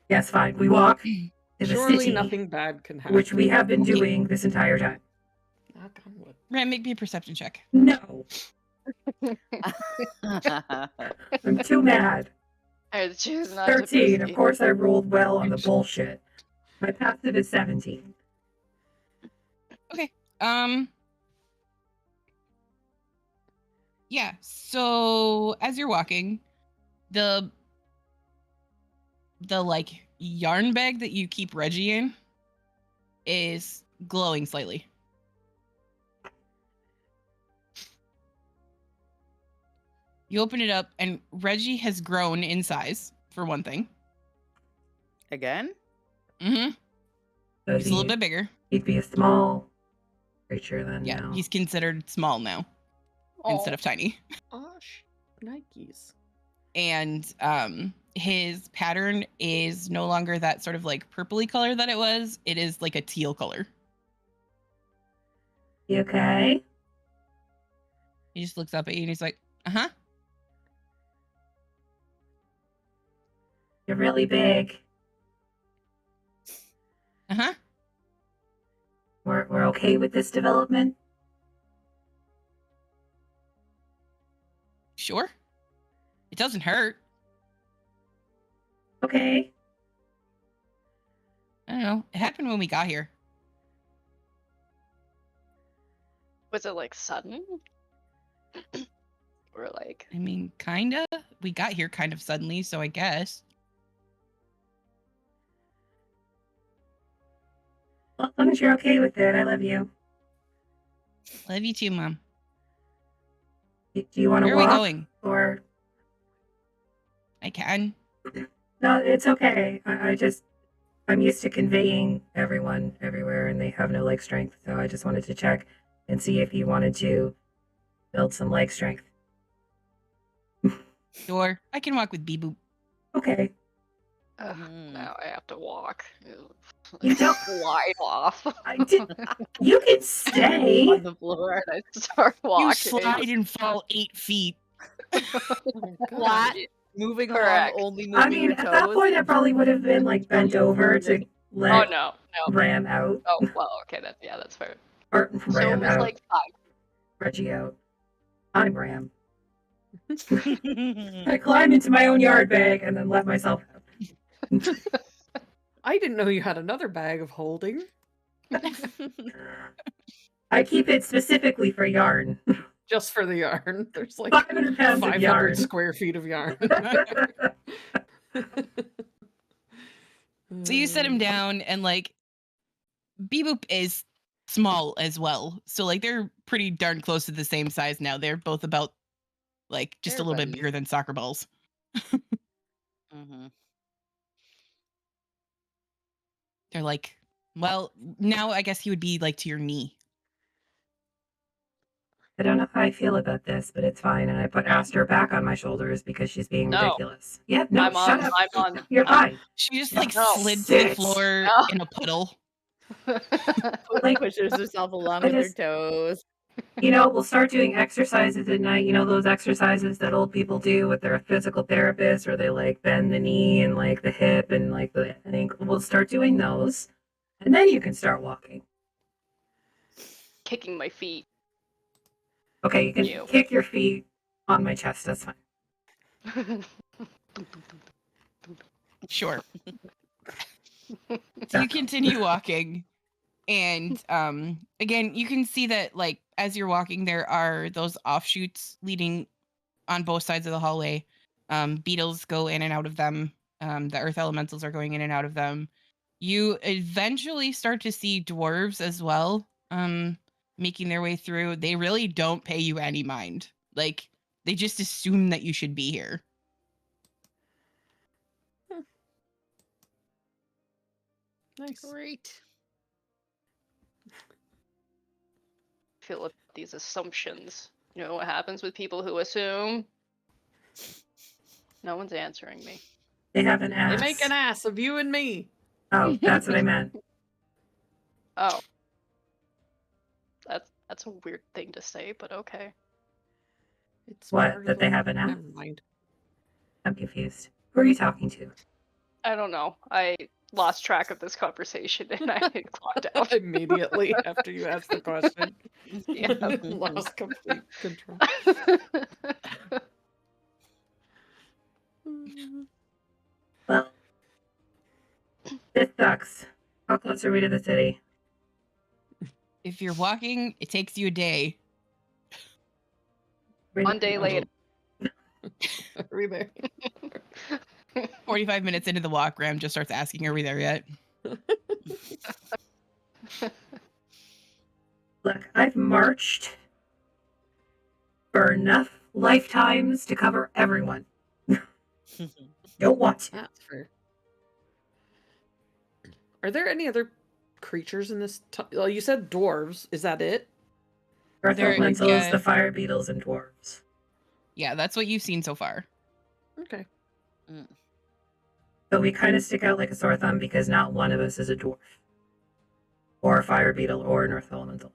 Yes, fine. We walk to the Surely city, nothing bad can happen. which we have been doing this entire time. Knock on wood. Ram, make me a perception check. No, I'm too mad. I choose not to 13. Of proceed. course, I rolled well on the bullshit. My passive is 17. Yeah, so as you're walking, the like yarn bag that you keep Reggie in is glowing slightly. You open it up and Reggie has grown in size, for one thing. Again? Mm-hmm. So He's a little bit bigger. He'd be a small creature then. Yeah, now. he's considered small now instead of tiny. Osh, Nikes. And his pattern is no longer that sort of like purpley color that it was. It is like a teal color. You okay? He just looks up at you and he's like, uh-huh. You're really big. Uh-huh. We're okay with this development? Sure. It doesn't hurt. Okay. I don't know. It happened when we got here. Was it like sudden? Or like I mean, kinda. We got here kind of suddenly, so I guess. Well, as long as you're okay with it, I love you. Love you too, Mom. Do you want to Where walk? are we going? Or I can. no, it's okay. I'm used to conveying everyone everywhere, and they have no leg strength. So I just wanted to check and see if you wanted to build some leg strength. Sure. I can walk with Bee Boop. Okay. now I have to walk. You don't- Slide off. I did. You can stay. On the floor. And I start walking. You slide and fall 8 feet. Flat. Moving Correct. along, only moving I mean, your at toes. that point, I probably would have been like bent over to Oh let no. Ram out. Oh well, okay, that's fair. Or So it Ram was out. like 5. Reggie out. I'm Ram. I climbed into my own yard bag and then let myself out. I didn't know you had another bag of holding. I keep it specifically for yarn. Just for the yarn. There's like 500 pounds of 500 yarn. square feet of yarn. So you set him down, and like, Bee Boop is small as well. So like, they're pretty darn close to the same size now. They're both about like just They're a little bit buddies. bigger than soccer balls. Mhm. They're like, well, now I guess he would be like to your knee. I don't know how I feel about this, but it's fine. And I put Aster back on my shoulders because she's being No. ridiculous. Yeah, no, I'm shut on. up. I'm on. You're fine. She just like No. slid to the Sit. floor No. in a puddle. Like, Pushes herself along I with her just- toes. You know, we'll start doing exercises at night. You know, those exercises that old people do with their physical therapist, where they like bend the knee and like the hip and like the ankle. We'll start doing those. And then you can start walking. kicking my feet. Okay, you can Ew. kick your feet on my chest. That's fine. Sure. So you continue walking, and again, you can see that like as you're walking, there are those offshoots leading on both sides of the hallway. Beetles go in and out of them. The earth elementals are going in and out of them. You eventually start to see dwarves as well, making their way through. They really don't pay you any mind. Like, they just assume that you should be here. Nice. Great. Feel with these assumptions. You know what happens with people who assume? No one's answering me. They have an They ass. make an ass of you and me. Oh, that's what I meant. Oh. That's a weird thing to say, but okay. It's What, part that of they the- have an ass? Never mind. I'm confused. Who are you talking to? I don't know. I lost track of this conversation and I clocked out. Immediately after you asked the question. Yeah. Lost complete control. Well, this sucks. How close are we to the city? If you're walking, it takes you a day. One day later. Are we there? 45 minutes into the walk, Graham just starts asking, are we there yet? Look, I've marched for enough lifetimes to cover everyone. Don't want to. That's fair. Are there any other creatures in this? Well, you said dwarves. Is that it? Earth There- elementals, yeah. the fire beetles, and dwarves. Yeah, that's what you've seen so far. Okay. So we kind of stick out like a sore thumb because not one of us is a dwarf, or a fire beetle, or an earth elemental.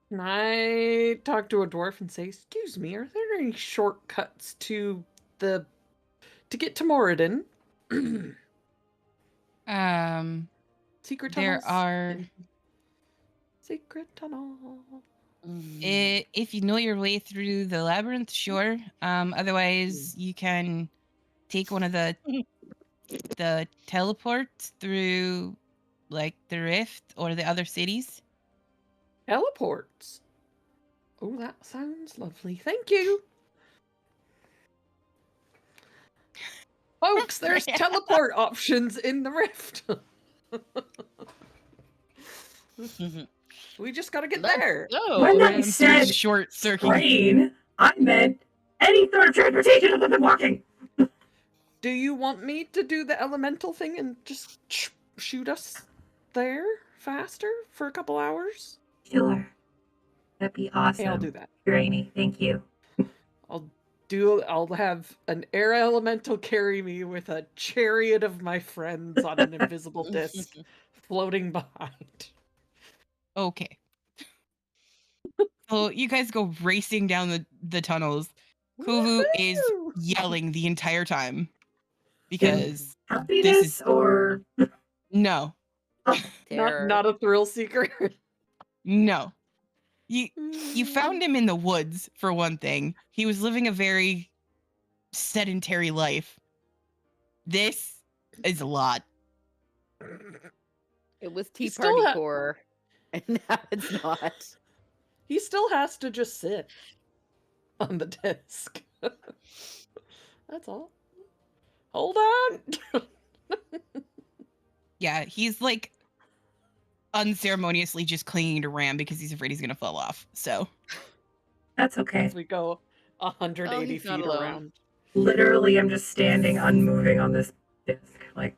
Can I talk to a dwarf and say, "Excuse me, are there any shortcuts to get to Moradin?" Secret tunnels. There are, secret tunnel. if you know your way through the labyrinth, sure. Otherwise, you can take one of the teleports through, like, the rift or the other cities. Teleports. Oh, that sounds lovely. Thank you. Folks, there's teleport options in the rift. We just gotta get there. No. When I Graham said starts short circuiting. train, I meant any sort of transportation other than walking. Do you want me to do the elemental thing and just shoot us there faster for a couple hours? Sure. That'd be awesome. Hey, I'll do that. Granny, thank you. I'll have an air elemental carry me with a chariot of my friends on an invisible disc floating behind. Okay. So you guys go racing down the tunnels. Kuvu is Woohoo! yelling the entire time because Happiness or no, Not a thrill seeker. no. You found him in the woods for one thing. He was living a very sedentary life. This is a lot. It was Tea He still Party ha- core, and now it's not. He still has to just sit on the disc. That's all. Hold on. Yeah, he's like unceremoniously just clinging to Ram because he's afraid he's gonna fall off. So that's okay. As we go 180 he's not feet alone. around. Literally, I'm just standing unmoving on this disc. Like,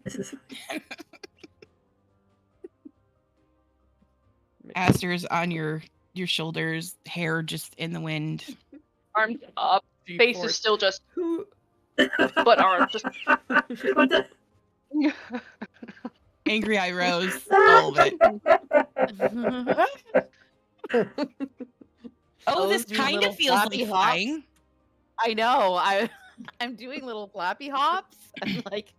this is fine. Aster's on your shoulders, hair just in the wind. Arms up, face is G-force. still just, Who? but arms just. What the? Angry eyebrows, all of it. Oh, this Those kind little of feels like floppy hops. flying. I know. I'm doing little flappy hops and like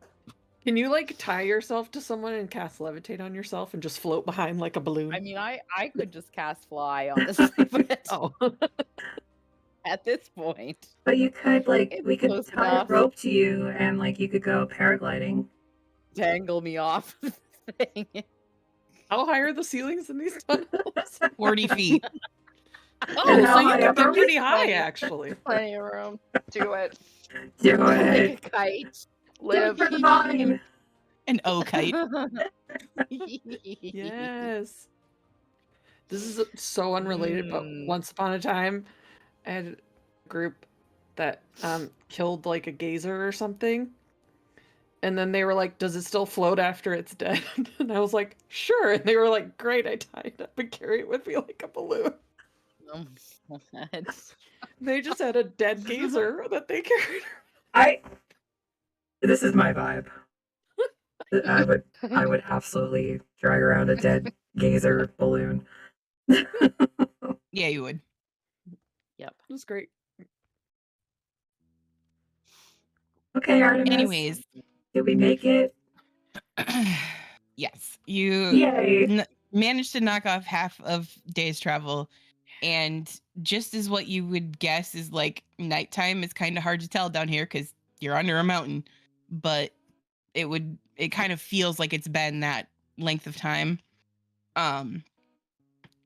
Can you like tie yourself to someone and cast levitate on yourself and just float behind like a balloon? I mean, I could just cast fly, honestly, but Oh, at this point, But you could it's we could close tie a enough. rope to you and you could go paragliding. Dangle me off the thing. how high are the ceilings in these tunnels? 40 feet. Oh, And so how you high can up get are we? pretty high actually. Plenty of room. Do it. Do Like it. a kite. Live. For the vine. An O-kite. Yes. This is so unrelated, but once upon a time, I had a group that killed like a gazer or something. And then they were like, does it still float after it's dead? And I was like, sure. And they were like, great, I tied it up and carry it with me like a balloon. Oh my God. They just had a dead gazer that they carried. This is my vibe. I would absolutely drag around a dead gazer balloon. Yeah, you would. Yep. It was great. Okay, Artemis. Anyways. Did we make it? Yes. You Yay. managed to knock off half of day's travel. And just as what you would guess is like nighttime is kind of hard to tell down here because you're under a mountain. But it kind of feels like it's been that length of time.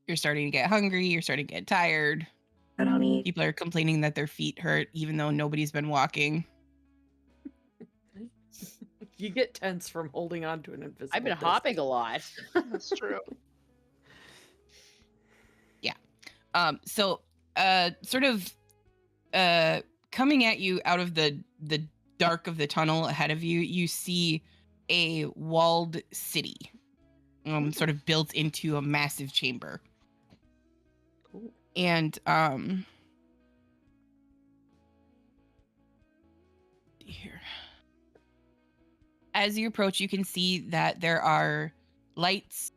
You're starting to get hungry, you're starting to get tired. I don't eat. People are complaining that their feet hurt even though nobody's been walking. You get tense from holding on to an invisible I've been disc. hopping a lot. That's true. So sort of coming at you out of the dark of the tunnel ahead of you, you see a walled city, sort of built into a massive chamber. Cool. And here, as you approach, you can see that there are lights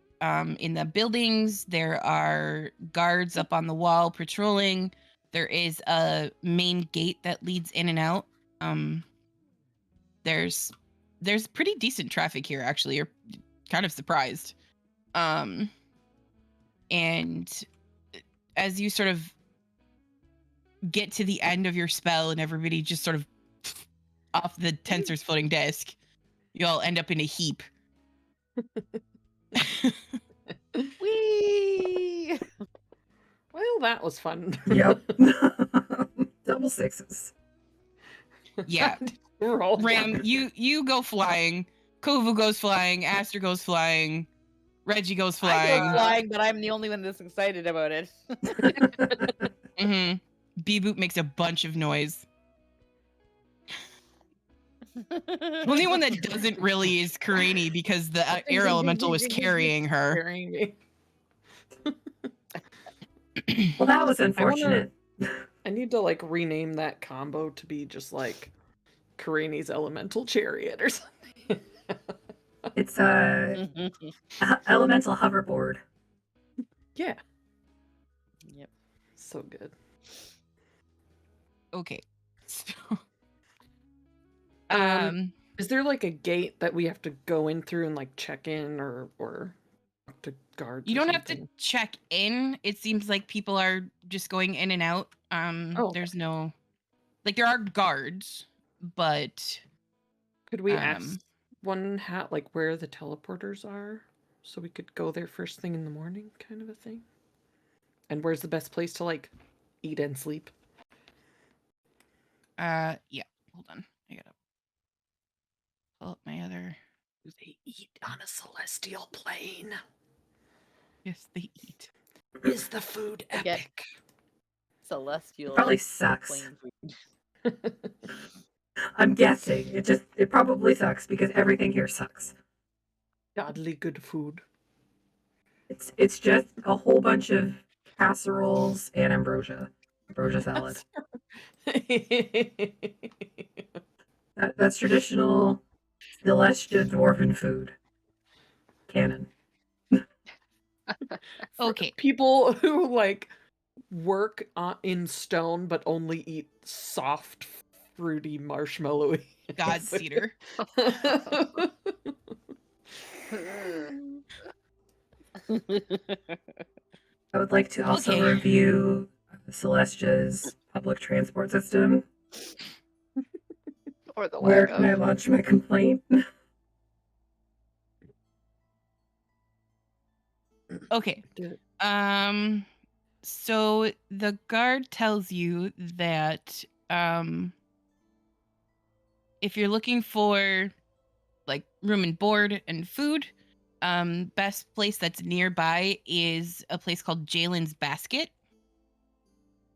in the buildings. There are guards up on the wall patrolling. There is a main gate that leads in and out. There's pretty decent traffic here, actually. You're kind of surprised. And as you sort of get to the end of your spell and everybody just sort of off the tensor's floating desk, you all end up in a heap. Whee! Well, that was fun. Yep. Double sixes. Yeah. Roll Ram, one. you go flying. Kovu goes flying. Aster goes flying. Reggie goes I flying. go flying, but I'm the only one that's excited about it. Mm-hmm. B-Boot makes a bunch of noise. The only one that doesn't really is Karini because the air elemental was carrying her. Carrying me. Well, that was unfortunate. I need to like rename that combo to be just like Karini's elemental chariot or something. It's a elemental hoverboard. Yeah. Yep. So good. Okay. So, Is there like a gate that we have to go in through and like check in or talk to guards? you or don't have to something? check in. It seems like people are just going in and out. Oh, There's no, like, there are guards, but Could we ask one hat like where the teleporters are so we could go there first thing in the morning, kind of a thing? And where's the best place to like eat and sleep? yeah. Hold on, I gotta pull up my other. Do they eat on a celestial plane? Yes, they eat. Is the food Okay. epic? Celestial. Probably sucks. plain food. I'm guessing. It probably sucks because everything here sucks. Godly good food. It's just a whole bunch of casseroles and ambrosia salad. That's traditional Celestia dwarven food. Canon. Okay. People who like work in stone but only eat soft, fruity, marshmallowy God Cedar. I would like to also Okay. review Celestia's public transport system. Or the Where lack can I of. launch my complaint? Okay. So the guard tells you that if you're looking for like room and board and food, best place that's nearby is a place called Jalen's Basket.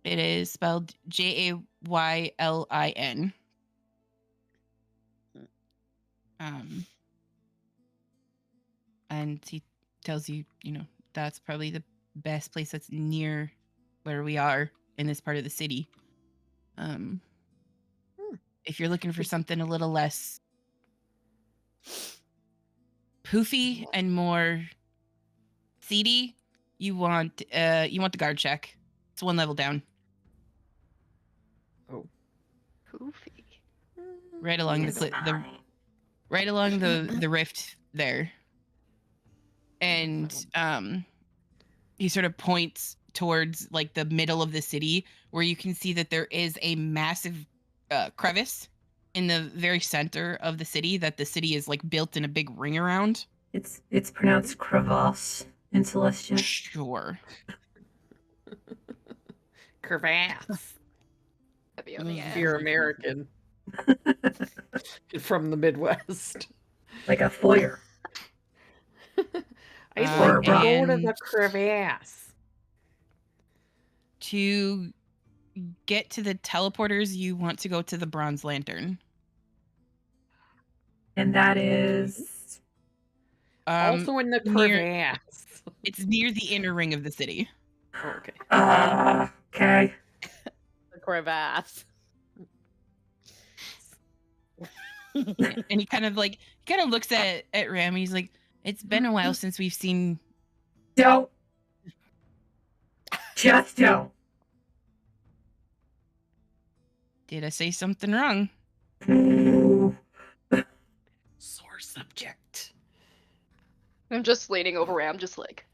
It is spelled Jaylin. And he tells you, that's probably the best place that's near where we are in this part of the city. If you're looking for something a little less poofy and more seedy, you want the guard check. It's 1 level down. Oh. Poofy. Right along right along the rift there. And he sort of points towards like the middle of the city where you can see that there is a massive crevice in the very center of the city that the city is like built in a big ring around. It's pronounced crevasse in Celestia. Sure. Crevasse. Heavy on the ass. You're American. From the Midwest. Like a foyer. I used Or to go to and- the crevasse. To get to the teleporters, you want to go to the Bronze Lantern. And that is Also in the near- crevasse. It's near the inner ring of the city. Oh, okay. okay. The crevasse. And he kind of looks at Ram and he's like, it's been a while since we've seen. Don't. Just don't. Did I say something wrong? Ooh. Sore subject. I'm just leaning over Ram, just like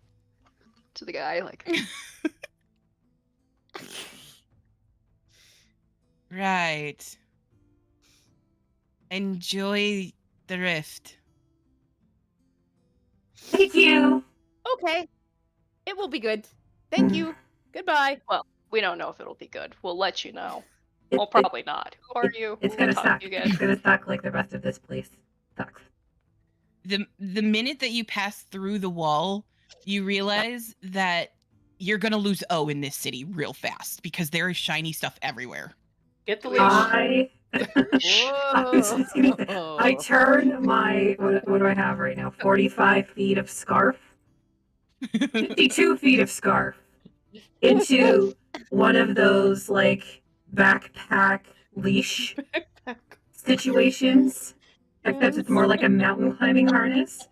to the guy, like. Right. Enjoy the rift. Thank you. Okay. It will be good. Thank you. Goodbye. We don't know if it'll be good. We'll let you know. It- Well, probably not. Who are you? It's We'll gonna talk suck. to you again. It's gonna suck like the rest of this place sucks. The minute that you pass through the wall, you realize that you're gonna lose O in this city real fast because there is shiny stuff everywhere. Get the leash. I I turn my what do I have right now? 45 feet of scarf, 52 feet of scarf into one of those like backpack leash situations. Except it's more like a mountain climbing harness.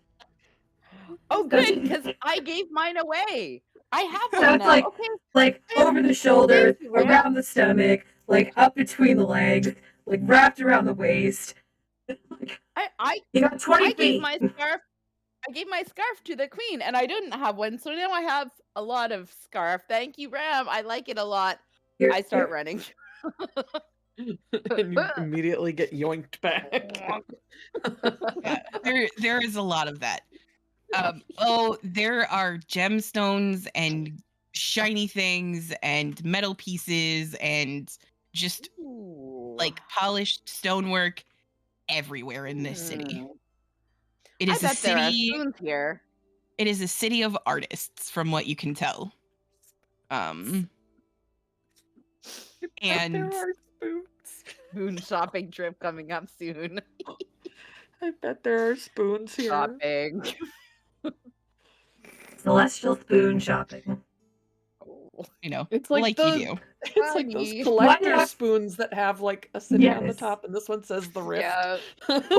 Oh, good, because I gave mine away. I have So one it's now. like Okay. like over the shoulders, Thank you, Ram. around the stomach, like up between the legs, like wrapped around the waist. I You got 20 I feet. gave my scarf. I gave my scarf to the queen, and I didn't have one, so now I have a lot of scarf. Thank you, Ram. I like it a lot. You're- I start you're- running. And you immediately get yoinked back. Yeah, there is a lot of that. There are gemstones and shiny things and metal pieces and just Ooh. like polished stonework everywhere in this city. Hmm. It I is a bet there are city. spoons here. It is a city of artists, from what you can tell. And there are spoons. Spoon shopping trip coming up soon. I bet there are spoons here. Shopping. Celestial spoon shopping. Oh. It's like you those- do. It's like those Funny. collector What? spoons that have like a city on the Yes. top, and this one says the rift. Yeah.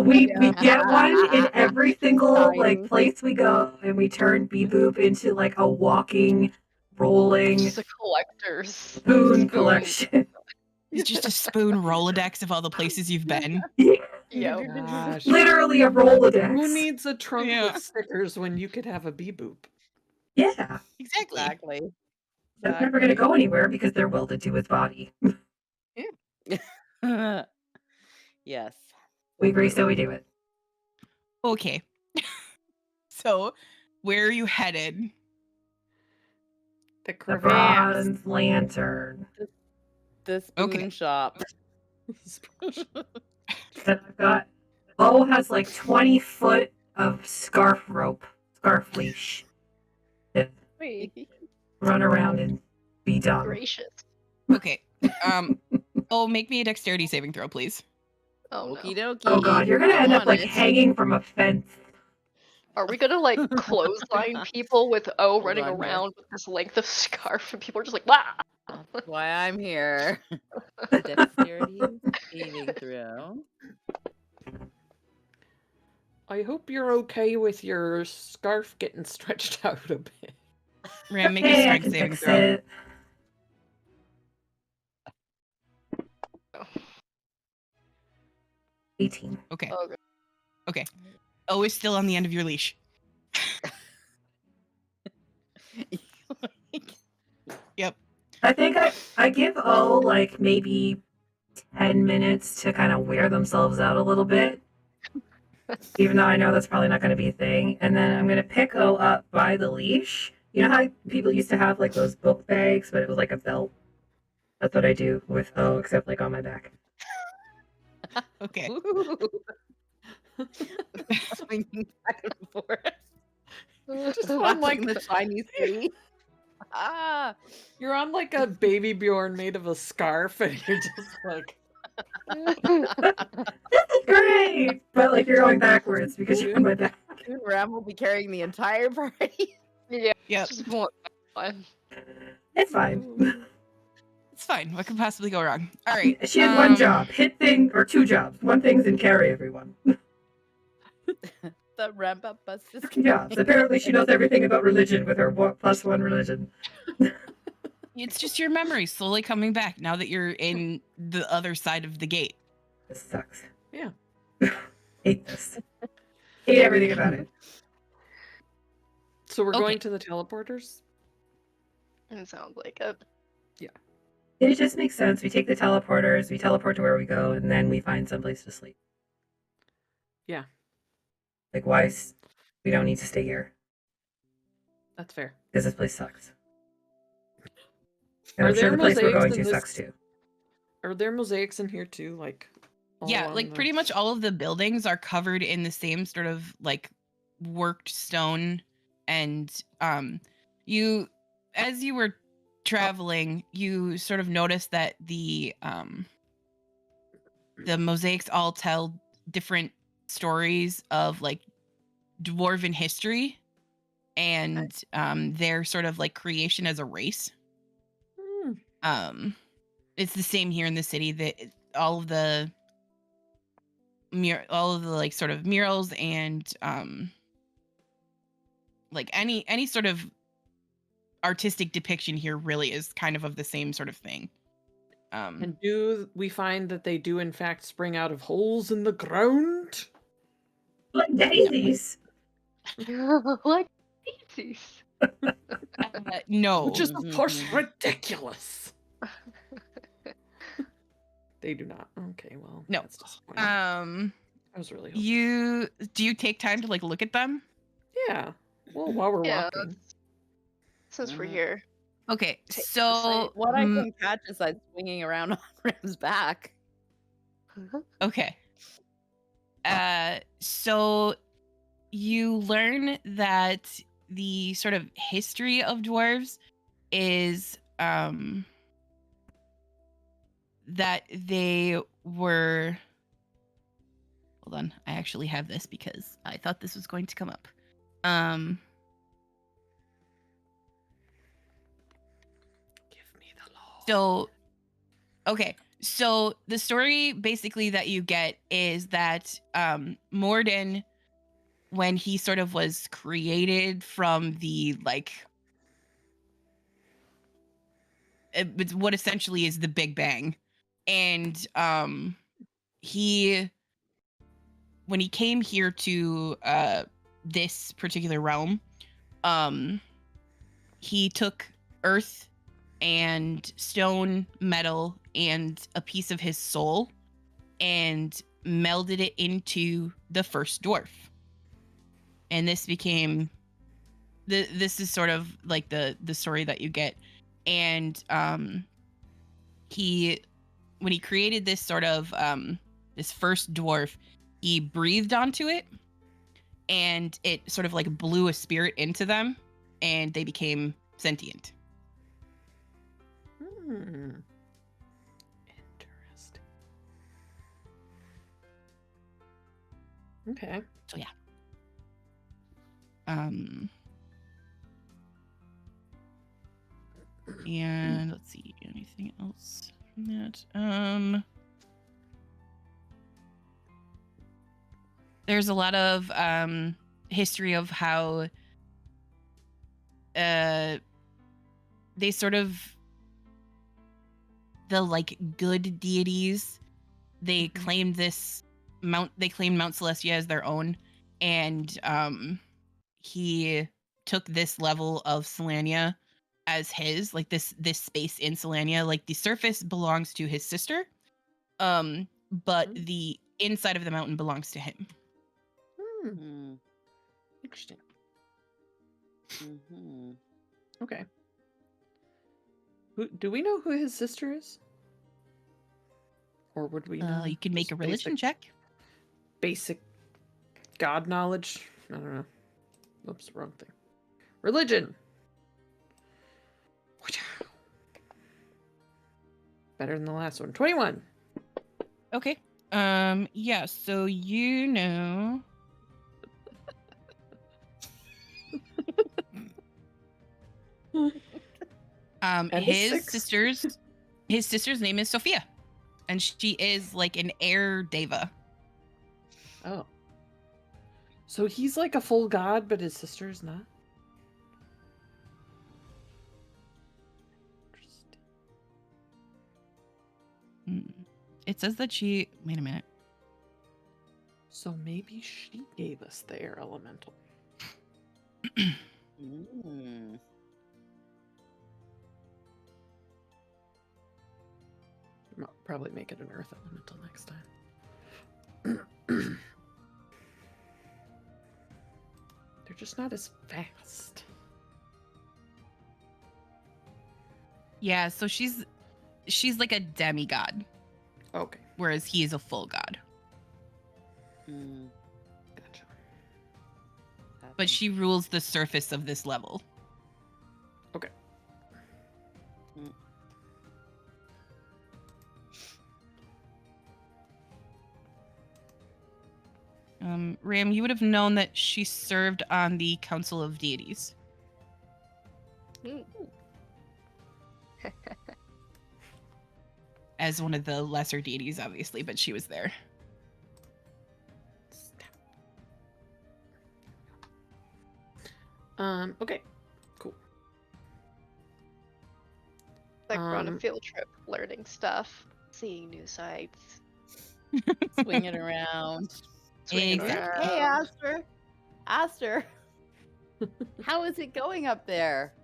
We get one in every single Tiny. like place we go, and we turn Boop into like a walking, rolling Just a collector's spoon collection. It's just a spoon Rolodex of all the places you've been. Yeah. Yep. Gosh. Literally a Rolodex. Who needs a trunk Yeah. with stickers when you could have a bee boop? Yeah. Exactly. Exactly. That's never going to go anywhere because they're welded to his body. Yes. We agree, so we do it. Okay. So, where are you headed? The The crevasse. bronze lantern. The spoon Okay. shop. That I've got. Bo has like 20 foot of scarf leash. To Wait, run around and be dumb. gracious. Okay. Make me a dexterity saving throw, please. Oh Okie no. dokie. Oh god, you're gonna I'm end up on like it. hanging from a fence. Are we gonna like clothesline people with O Hold running on here. around with this length of scarf and people are just like, wow. That's why I'm here. Dexterity saving throw. I hope you're okay with your scarf getting stretched out a bit. Ram, make a Hey, I strength can saving fix throw. it. Oh. 18. Okay. Oh, God. Okay. O is still on the end of your leash. Yep. I think I give O like maybe 10 minutes to kind of wear themselves out a little bit. Even though I know that's probably not going to be a thing. And then I'm going to pick O up by the leash. You know how people used to have like those book bags, but it was like a belt? That's what I do with O, except like on my back. Okay. Swinging back and forth. Just Watching on like the shiny city. Ah, you're on like a baby Bjorn made of a scarf, and you're just like This is great! But like you're going backwards because you're on my back. soon Ram will be carrying the entire party. Yeah, Yep. just one. Fine. It's fine. It's fine. What could possibly go wrong? All right. She had one job. Hit thing, or two jobs. One thing's and carry everyone. The ramp up bus is Two jobs. Apparently she knows everything about religion with her +1 religion. It's just your memory slowly coming back now that you're in the other side of the gate. This sucks. Yeah. Hate this. Hate everything about it. So we're Okay. going to the teleporters? It sounds like it. It just makes sense. We take the teleporters, we teleport to where we go, and then we find someplace to sleep. Yeah. Like, why? We don't need to stay here. That's fair. Because this place sucks. And Are I'm sure there the place we're mosaics going in to this- sucks too. Are there mosaics in here too? Like all Yeah, along like the- pretty much all of the buildings are covered in the same sort of like worked stone, and you, as you were traveling, you sort of noticed that the mosaics all tell different stories of like dwarven history and their sort of like creation as a race. Hmm. It's the same here in the city, that all of the like sort of murals and like any sort of artistic depiction here really is kind of the same sort of thing. And do we find that they do in fact spring out of holes in the ground? Like daisies. Like daisies. No. Which is of course Mhm. ridiculous. They do not. Okay, well. No. That's disappointing. I Um was really hoping. do you take time to like look at them? Yeah. Well, while we're Yeah, walking. since we're Mhm. here. Okay, Take the so What I can catch is I'm swinging around on Ram's back. okay. So you learn that the sort of history of dwarves is that they were, hold on, I actually have this because I thought this was going to come up. Give me the law. So, okay. So the story basically that you get is that Moradin, when he sort of was created from the like it's what essentially is the Big Bang, and he when he came here to this particular realm, he took earth and stone, metal, and a piece of his soul and melded it into the first dwarf. And this became this is sort of like the story that you get. And when he created this sort of this first dwarf, he breathed onto it and it sort of like blew a spirit into them and they became sentient. Interesting. Okay. So yeah. And let's see, anything else from that? There's a lot of history of how they sort of the like good deities, they claimed Mount Celestia as their own, and he took this level of Solania as his, like this space in Solania. Like the surface belongs to his sister, but the inside of the mountain belongs to him. Interesting. Okay. Do we know who his sister is? Or would we know? You can make a religion check. Basic god knowledge? I don't know. Oops, wrong thing. Religion! Better than the last one. 21! Okay. Yeah, so you know... his sister's name is Sophia, and she is like an air deva. Oh. So he's like a full god, but his sister's not? Interesting. It says that she... Wait a minute. So maybe she gave us the air elemental. I'll probably make it an earth elemental next time. They're just not as fast. Yeah, so she's like a demigod. Okay. Whereas he is a full god. Gotcha. But she rules the surface of this level. Okay. Ram, you would have known that she served on the Council of Deities. As one of the lesser deities, obviously, but she was there. Okay. Cool. Like we're on a field trip, learning stuff, seeing new sights. Swinging around. Exactly. Hey, Aster. How is it going up there?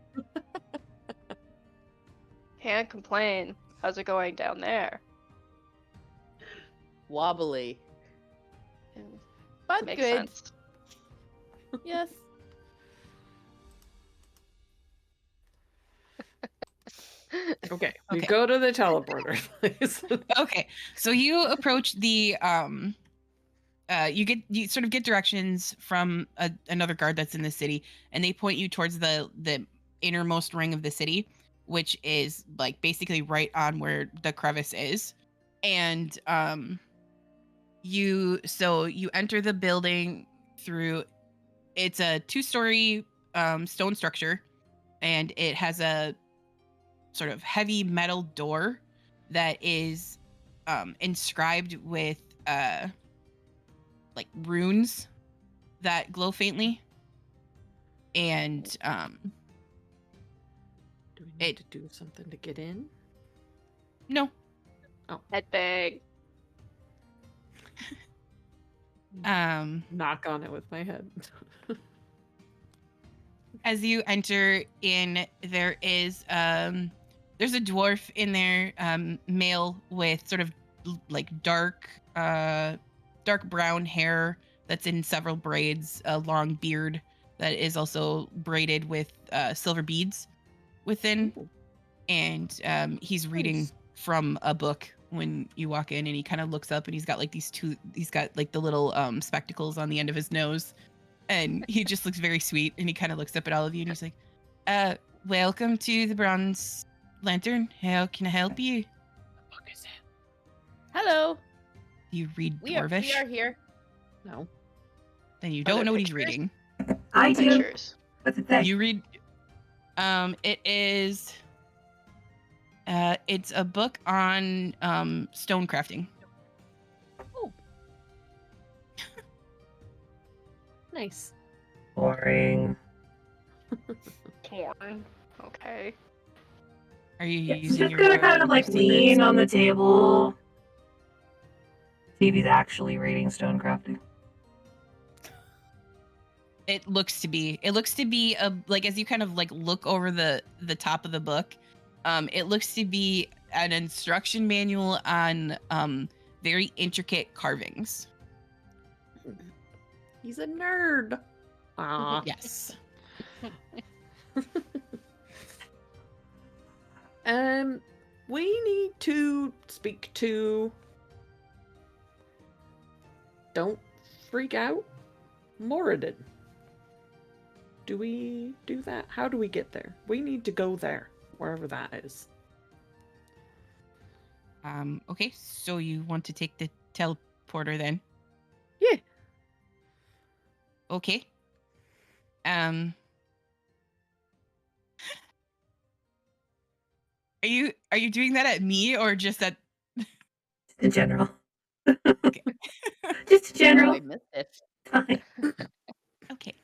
Can't complain. How's it going down there? Wobbly. But Makes good. sense. Yes. Okay. We go to the teleporter, please. Okay, so you approach the you sort of get directions from another guard that's in the city, and they point you towards the innermost ring of the city, which is like basically right on where the crevice is. And you enter the building through, it's a 2-story stone structure, and it has a sort of heavy metal door that is inscribed with like runes that glow faintly. And do we need to do something to get in? No. Oh. Headbang. Knock on it with my head. As you enter in, there is there's a dwarf in there, male with sort of like dark brown hair that's in several braids, a long beard that is also braided with silver beads within. Ooh. And he's reading Nice. from a book when you walk in, and he kind of looks up, and he's got like the little spectacles on the end of his nose, and he just looks very sweet, and he kind of looks up at all of you, and he's like, welcome to the Bronze Lantern. How can I help you? What book is it? Hello. Do you read We are Dwarvish? here. No. Then you Are don't there know what he's pictures? reading. I do. Pictures. What's it say? You read it is it's a book on stone crafting. Oh. Nice. Boring. Porn. Okay. Are you Yeah, he's using just your gonna kind of like fingers? lean on the table. See if he's actually reading stonecrafting. It looks to be a, like, as you kind of like look over the top of the book, it looks to be an instruction manual on very intricate carvings. He's a nerd. Ah. Yes. We need to speak to. Don't freak out, Moradin. Do we do that? How do we get there? We need to go there, wherever that is. Okay, so you want to take the teleporter then? Yeah. Okay. Are you doing that at me or just at? In general. Okay. Just Oh, general. I missed it. Fine. Okay.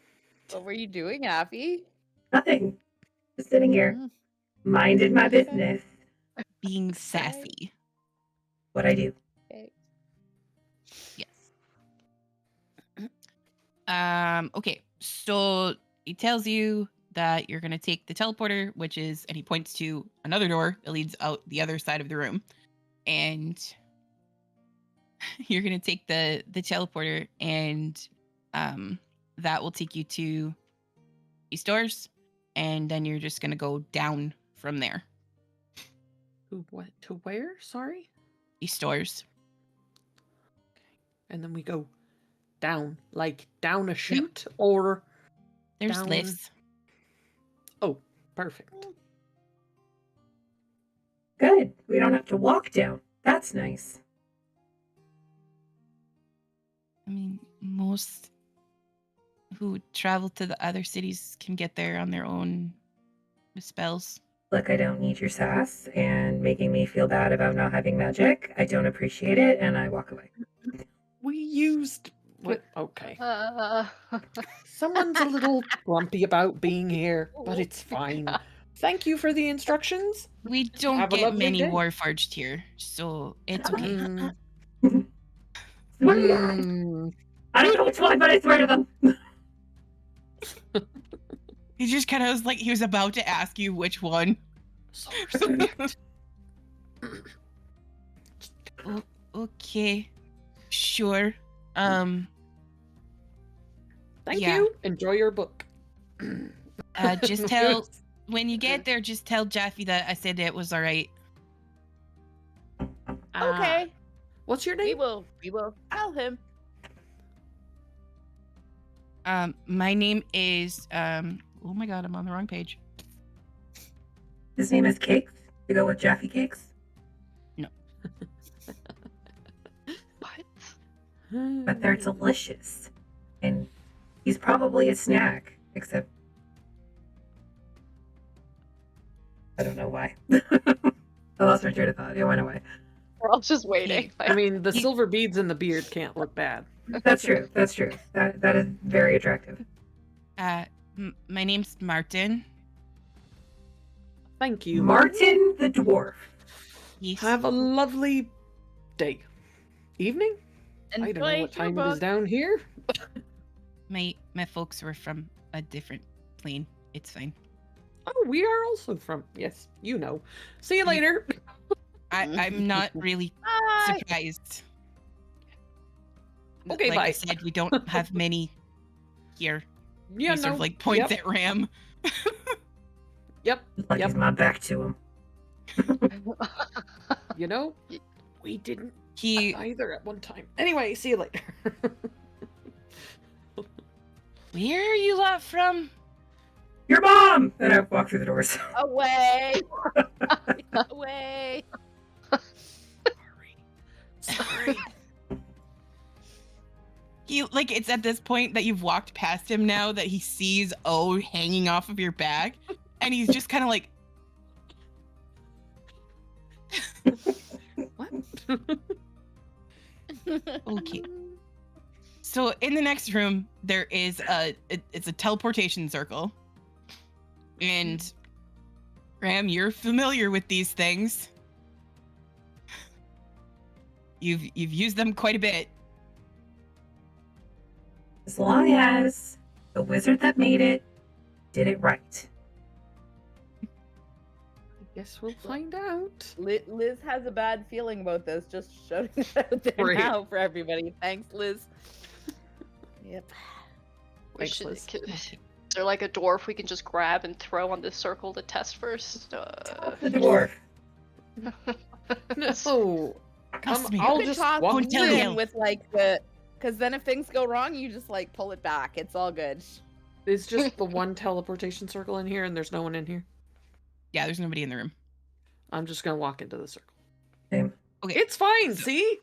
What were you doing, Abby? Nothing. Just sitting here. Mm, Minded my Okay. business. Being sassy. What I do. Okay. Yes. Okay, so he tells you that you're gonna take the teleporter, which is, and he points to another door that leads out the other side of the room, and you're gonna take the teleporter, and that will take you to East Doors, and then you're just gonna go down from there. To what? To where? Sorry. East Doors. And then we go down, like down a chute, or There's down. lifts. Oh, perfect. Good. We don't have to walk down. That's nice. I mean, most who travel to the other cities can get there on their own with spells. Look, I don't need your sass and making me feel bad about not having magic. I don't appreciate it, and I walk away. We used. What? Okay. Uh, Someone's a little grumpy about being here, but it's fine. Thank you for the instructions. We don't Have a get lovely many day. Warforged here, so it's okay. Mm, Swear to God. mm. I don't know which one, but I swear to them. He just kind of was like, he was about to ask you which one. So respect. Okay, sure. Thank Yeah. you. Enjoy your book. Just tell, when you get there, just tell Jaffe that I said it was all right. Okay. What's your We name? will tell him. My name is, oh my god, I'm on the wrong page. His name is Cakes. You go with Jaffe Cakes. what? But they're delicious. And he's probably a snack, except I don't know why. I lost my train of thought. It went away. We're all just waiting. I mean, the silver beads in the beard can't look bad. That's true. That's true. That is very attractive. My name's Martin. Thank you. Martin the dwarf. Yes. Have a lovely day. Evening? I don't know Enjoy what time your it is book. down here. My folks were from a different plane. It's fine. Oh, we are also from. Yes, you know. See you later. I'm not really Bye. surprised. Okay, like bye. I said, we don't have many here. Yeah, He sort no. of like points Yep. at Ram. Yep. Like Yep. he's not back to him. You know, we didn't He either at one time. Anyway, see you later. Where are you lot from? Your mom! Then I walk through the doors. Away. Away. Sorry. He like it's at this point that you've walked past him now that he sees O hanging off of your back, and he's just kind of like, What? okay. So in the next room, there is it's a teleportation circle, and Ram, you're familiar with these things. You've used them quite a bit. As long as the wizard that made it did it right. I guess we'll find out. Liz has a bad feeling about this. Just shouting it out there Right. now for everybody. Thanks, Liz. Yep. We Thanks, should, Liz. is there like a dwarf we can just grab and throw on this circle to test first? The dwarf. No. Trust me. I'll You could just toss walk Don't tell Liz you. in with like the, because then if things go wrong, you just like pull it back. It's all good. It's just the one teleportation circle in here, and there's no one in here. Yeah, there's nobody in the room. I'm just gonna walk into the circle. Same. Okay. It's fine. See?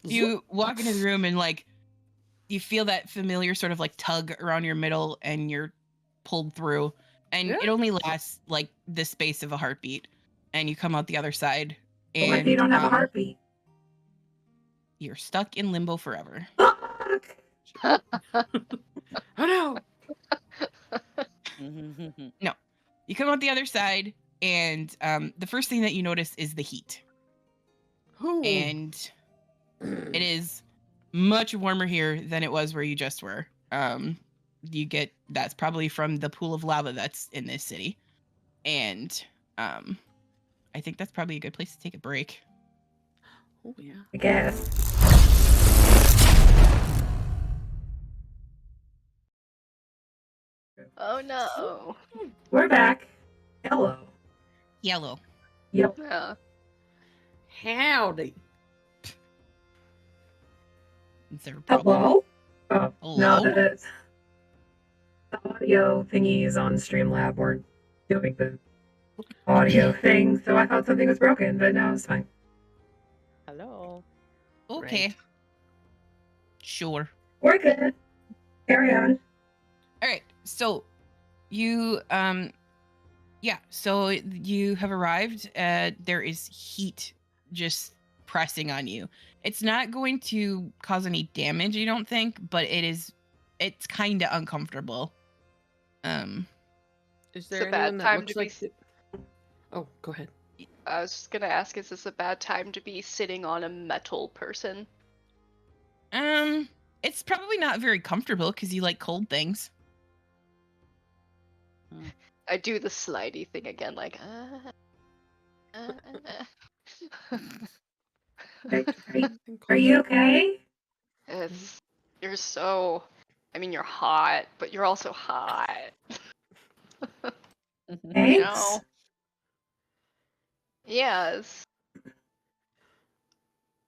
You walk into the room and like you feel that familiar sort of like tug around your middle and you're pulled through, and Yeah. it only lasts like the space of a heartbeat, and you come out the other side But and what if you don't have a heartbeat? you're stuck in limbo forever. Fuck! Oh no! You come out the other side, and the first thing that you notice is the heat, Who? and it is much warmer here than it was where you just were. You get that's probably from the pool of lava that's in this city, and I think that's probably a good place to take a break. Oh yeah. I guess. Oh no. We're back. Hello. Yellow. Yep. Yeah. Howdy. Is there a problem? Hello? Oh, no, Hello? the audio thingies on Streamlab weren't doing the audio thing, so I thought something was broken, but no, it's fine. Hello. Okay. Right. Sure. We're good. Carry on. All right. So you so you have arrived. There is heat just pressing on you. It's not going to cause any damage, you don't think, but it's kind of uncomfortable. Is there a bad anyone that time looks to be like? Oh, go ahead. I was just gonna ask, is this a bad time to be sitting on a metal person? It's probably not very comfortable because you like cold things. I do the slidey thing again, like. Are you okay? It's you're so. I mean, you're hot, but you're also hot. Thanks. You know? Yes.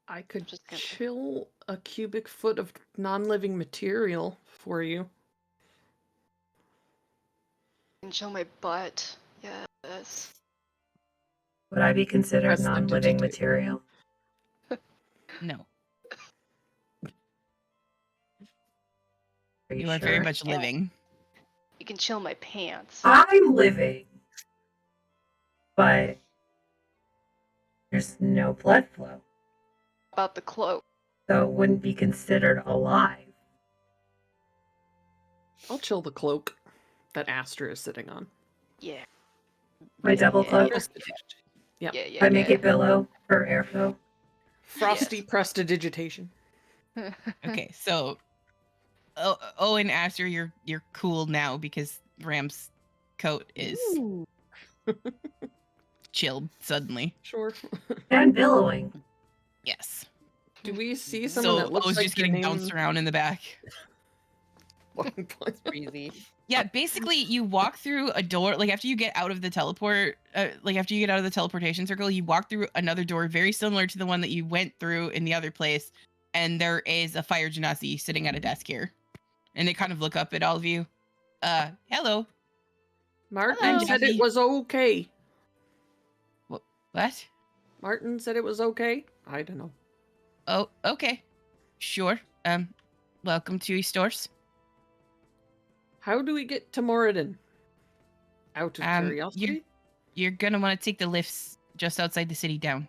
I could Just gonna- chill a cubic foot of non-living material for you. And show my butt. Yes. Would I be considered Press the non-living digit. material? No, Are you are very sure? much living. You can chill my pants. I'm living, but there's no blood flow, About the cloak. so it wouldn't be considered alive. I'll chill the cloak that Aster is sitting on. Yeah. My double Yeah, cloak. Press the digit. Yep. Yeah. I make it billow for airflow. Frosty prestidigitation. Okay, so Owen, Aster, you're cool now because Ram's coat is Ooh. chilled suddenly. Sure. And billowing. Yes. Do we see someone So that looks O's like just their getting name? bounced around in the back. Crazy. Yeah, basically you walk through a door, like after you get out of the teleportation circle, you walk through another door very similar to the one that you went through in the other place, and there is a fire genasi sitting at a desk here. And they kind of look up at all of you. Hello. Martin Hello. said it was okay. What? Martin said it was okay. I don't know. Oh, okay. Sure. Welcome to East Stores. How do we get to Moradin? Out of curiosity? You're gonna want to take the lifts just outside the city down.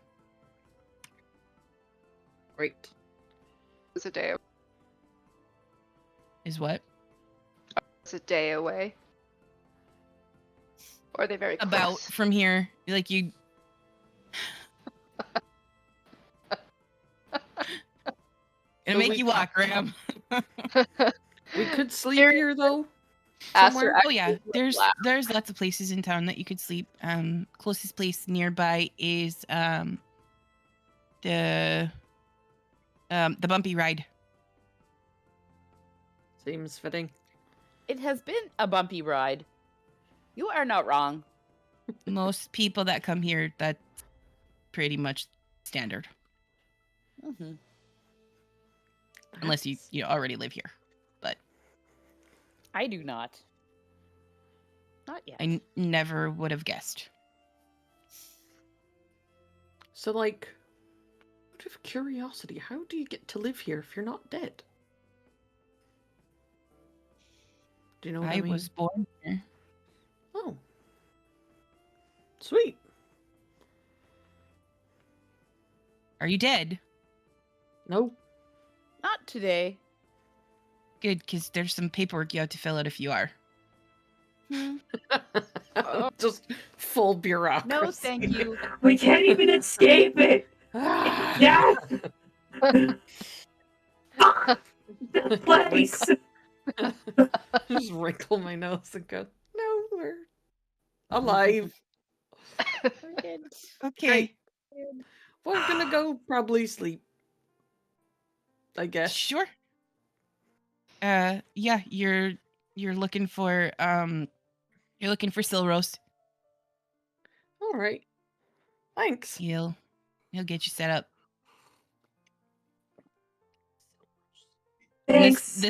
Great. It's a day. Is what? It's a day away. Or are they very About close? from here, like you. It'll So make you walk, Ram. We could sleep Here- here though. Aster Somewhere? Oh yeah, actually there's lots of places in town that you could sleep. Closest place nearby is the Bumpy Ride. Seems fitting. It has been a bumpy ride. You are not wrong. Most people that come here, that's pretty much standard, Mm-hmm. unless you already live here. But I do not. Not yet. I never would have guessed. So, like, out of curiosity, how do you get to live here if you're not dead? Do you know what I mean? was born here. Oh. Sweet. Are you dead? No. Not today. Good, because there's some paperwork you have to fill out if you are. Just full bureaucracy. No, thank you. We can't even escape it. Yes. The place. Just wrinkle my nose and go, no, we're alive. We're good. Okay. Well, I'm gonna go probably sleep. I guess. Sure. Yeah, you're looking for Silros. All right. Thanks. He'll get you set up. And Thanks.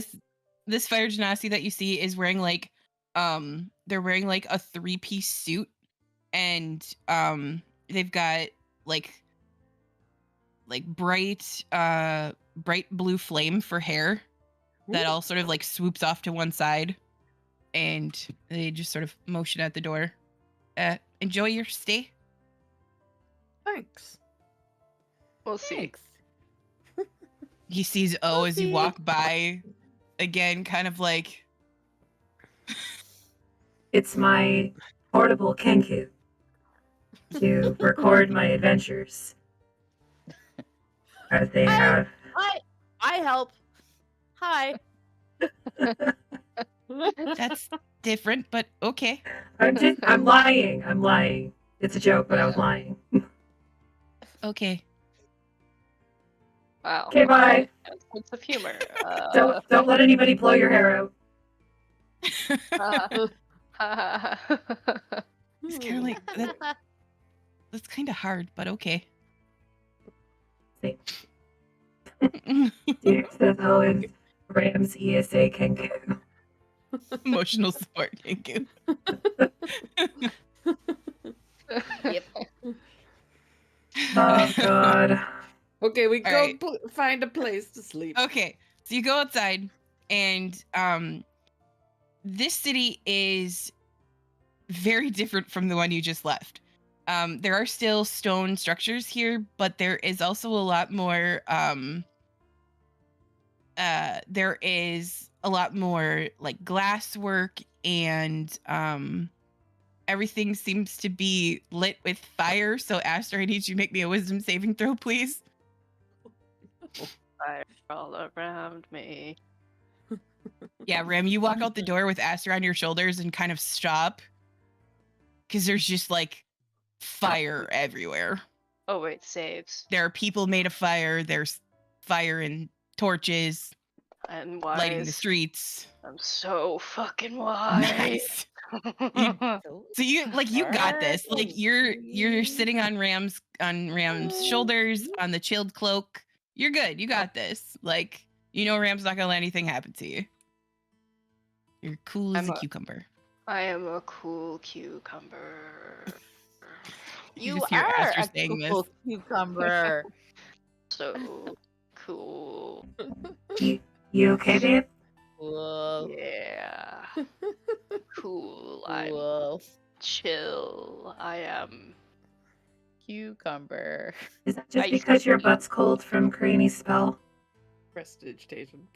This fire genasi that you see is wearing like they're wearing like a 3-piece suit, and they've got like bright blue flame for hair that Ooh. all sort of like swoops off to one side, and they just sort of motion at the door. Enjoy your stay. Thanks. We'll see. Thanks. He sees O as you see. walk by again, kind of like, It's my portable Kenku to record my adventures. As they have. I help. Hi. that's different, but okay. I'm lying. I'm lying. It's a joke, but I was lying. Okay. Wow. Okay, bye. Sense of humor. Don't let anybody blow your hair out. It's kind of like that's kind of hard, but okay. See. Dear says Owen, Ram's ESA Kenku. Emotional support. Thank you. Yep. Oh God. Okay, we All go right. find a place to sleep. Okay, so you go outside, and this city is very different from the one you just left. There are still stone structures here, but there is also a lot more. There is a lot more like glass work, and everything seems to be lit with fire. So, Aster, I need you to make me a wisdom saving throw, please. fire all around me. Yeah, Ram, you walk out the door with Aster on your shoulders and kind of stop. Because there's just like fire everywhere. Oh wait, saves. There are people made of fire. There's fire and torches I'm lighting the wise. streets. I'm so fucking wise. Nice. So you got this. Like you're sitting on Ram's shoulders on the chilled cloak. You're good. You got this. Like Ram's not gonna let anything happen to you. You're cool as a cucumber. I am a cool cucumber. You just hear Aster a saying cool this. cucumber. So cool. You okay, babe? Cool. Yeah. Cool. I'm Cool. chill. I am. Cucumber. Is that just Ice because your butt's cold from Cranny's spell? Prestidigitation.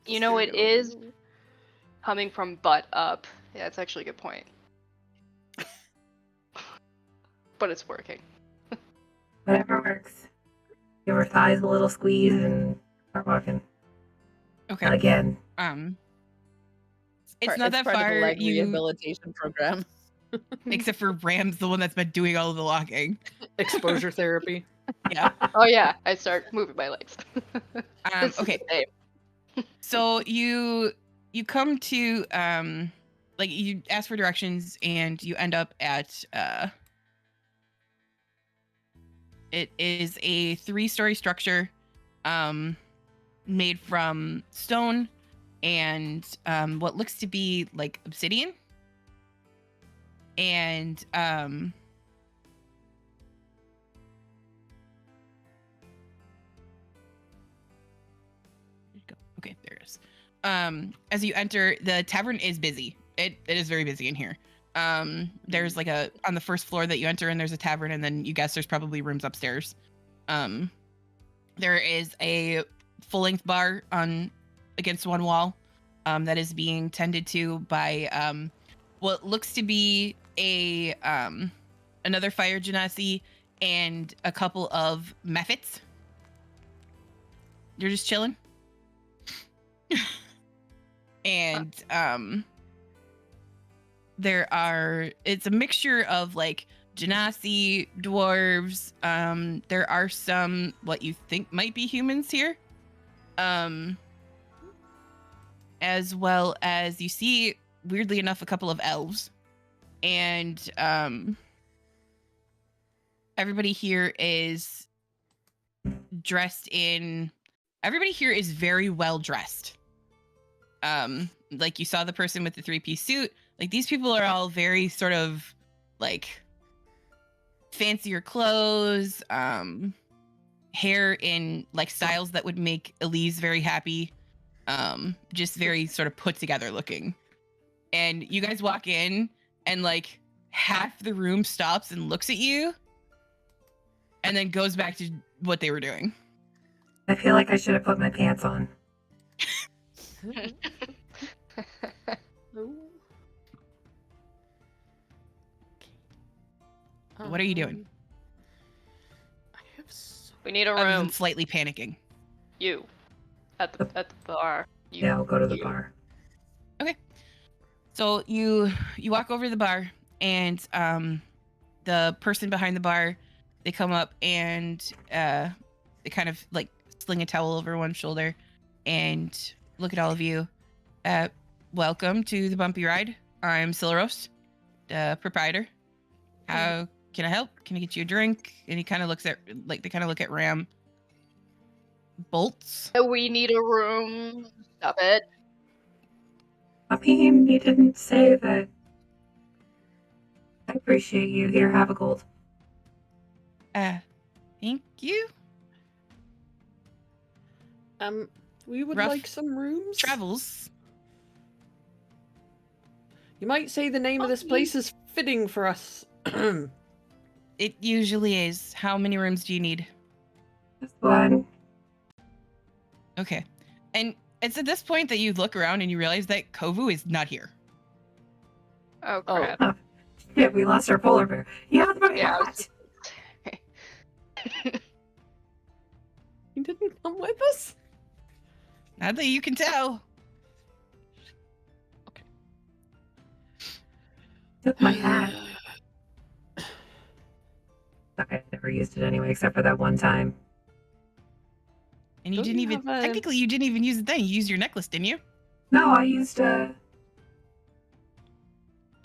You know it is coming from butt up. Yeah, that's actually a good point. But it's working. Whatever works. Give her thighs a little squeeze and start walking. Okay. Not again. It's not that part far. of the leg rehabilitation program. Except for Ram's the one that's been doing all of the walking. Exposure therapy. Yeah. Oh yeah, I start moving my legs. Okay. So you come to you ask for directions and you end up at it is a 3-story structure made from stone and what looks to be like obsidian. And okay, there it is. As you enter, the tavern is busy. It is very busy in here. There's like on the first floor that you enter and there's a tavern, and then you guess there's probably rooms upstairs. There is a full-length bar against one wall that is being tended to by what looks to be another fire genasi and a couple of mephits. You're just chilling. And it's a mixture of like genasi, dwarves. There are some what you think might be humans here. As well as you see, weirdly enough, a couple of elves. And everybody here is everybody here is very well dressed. Like you saw the person with the 3-piece suit. Like these people are all very sort of like fancier clothes, hair in like styles that would make Elise very happy. Just very sort of put together looking. And you guys walk in and like half the room stops and looks at you and then goes back to what they were doing. I feel like I should have put my pants on. What are you doing? We need a Other than room. slightly panicking. You. At the bar. You. Yeah, we'll go to the bar. Okay. So you walk over to the bar and the person behind the bar, they come up and they kind of like sling a towel over one shoulder and look at all of you. Welcome to the Bumpy Ride. I'm Silaros, the proprietor. How can I help? Can I get you a drink? And he kind of looks at they kind of look at Ram. Bolts. We need a room. Stop it. I mean, you didn't say that. I appreciate you. Here, have a gold. Thank you. We would Rough like some rooms. Travels. You might say the name of this place is fitting for us. It usually is. How many rooms do you need? Just one. Okay. And it's at this point that you look around and you realize that Kovu is not here. Oh crap. Oh, shit, we lost our polar bear. Yeah, Yeah, You didn't come with us? Not that you can tell. Took my hat. I never used it anyway, except for that one time. And you Don't didn't you even, have a- technically, you didn't even use it then. You used your necklace, didn't you? No, I used Do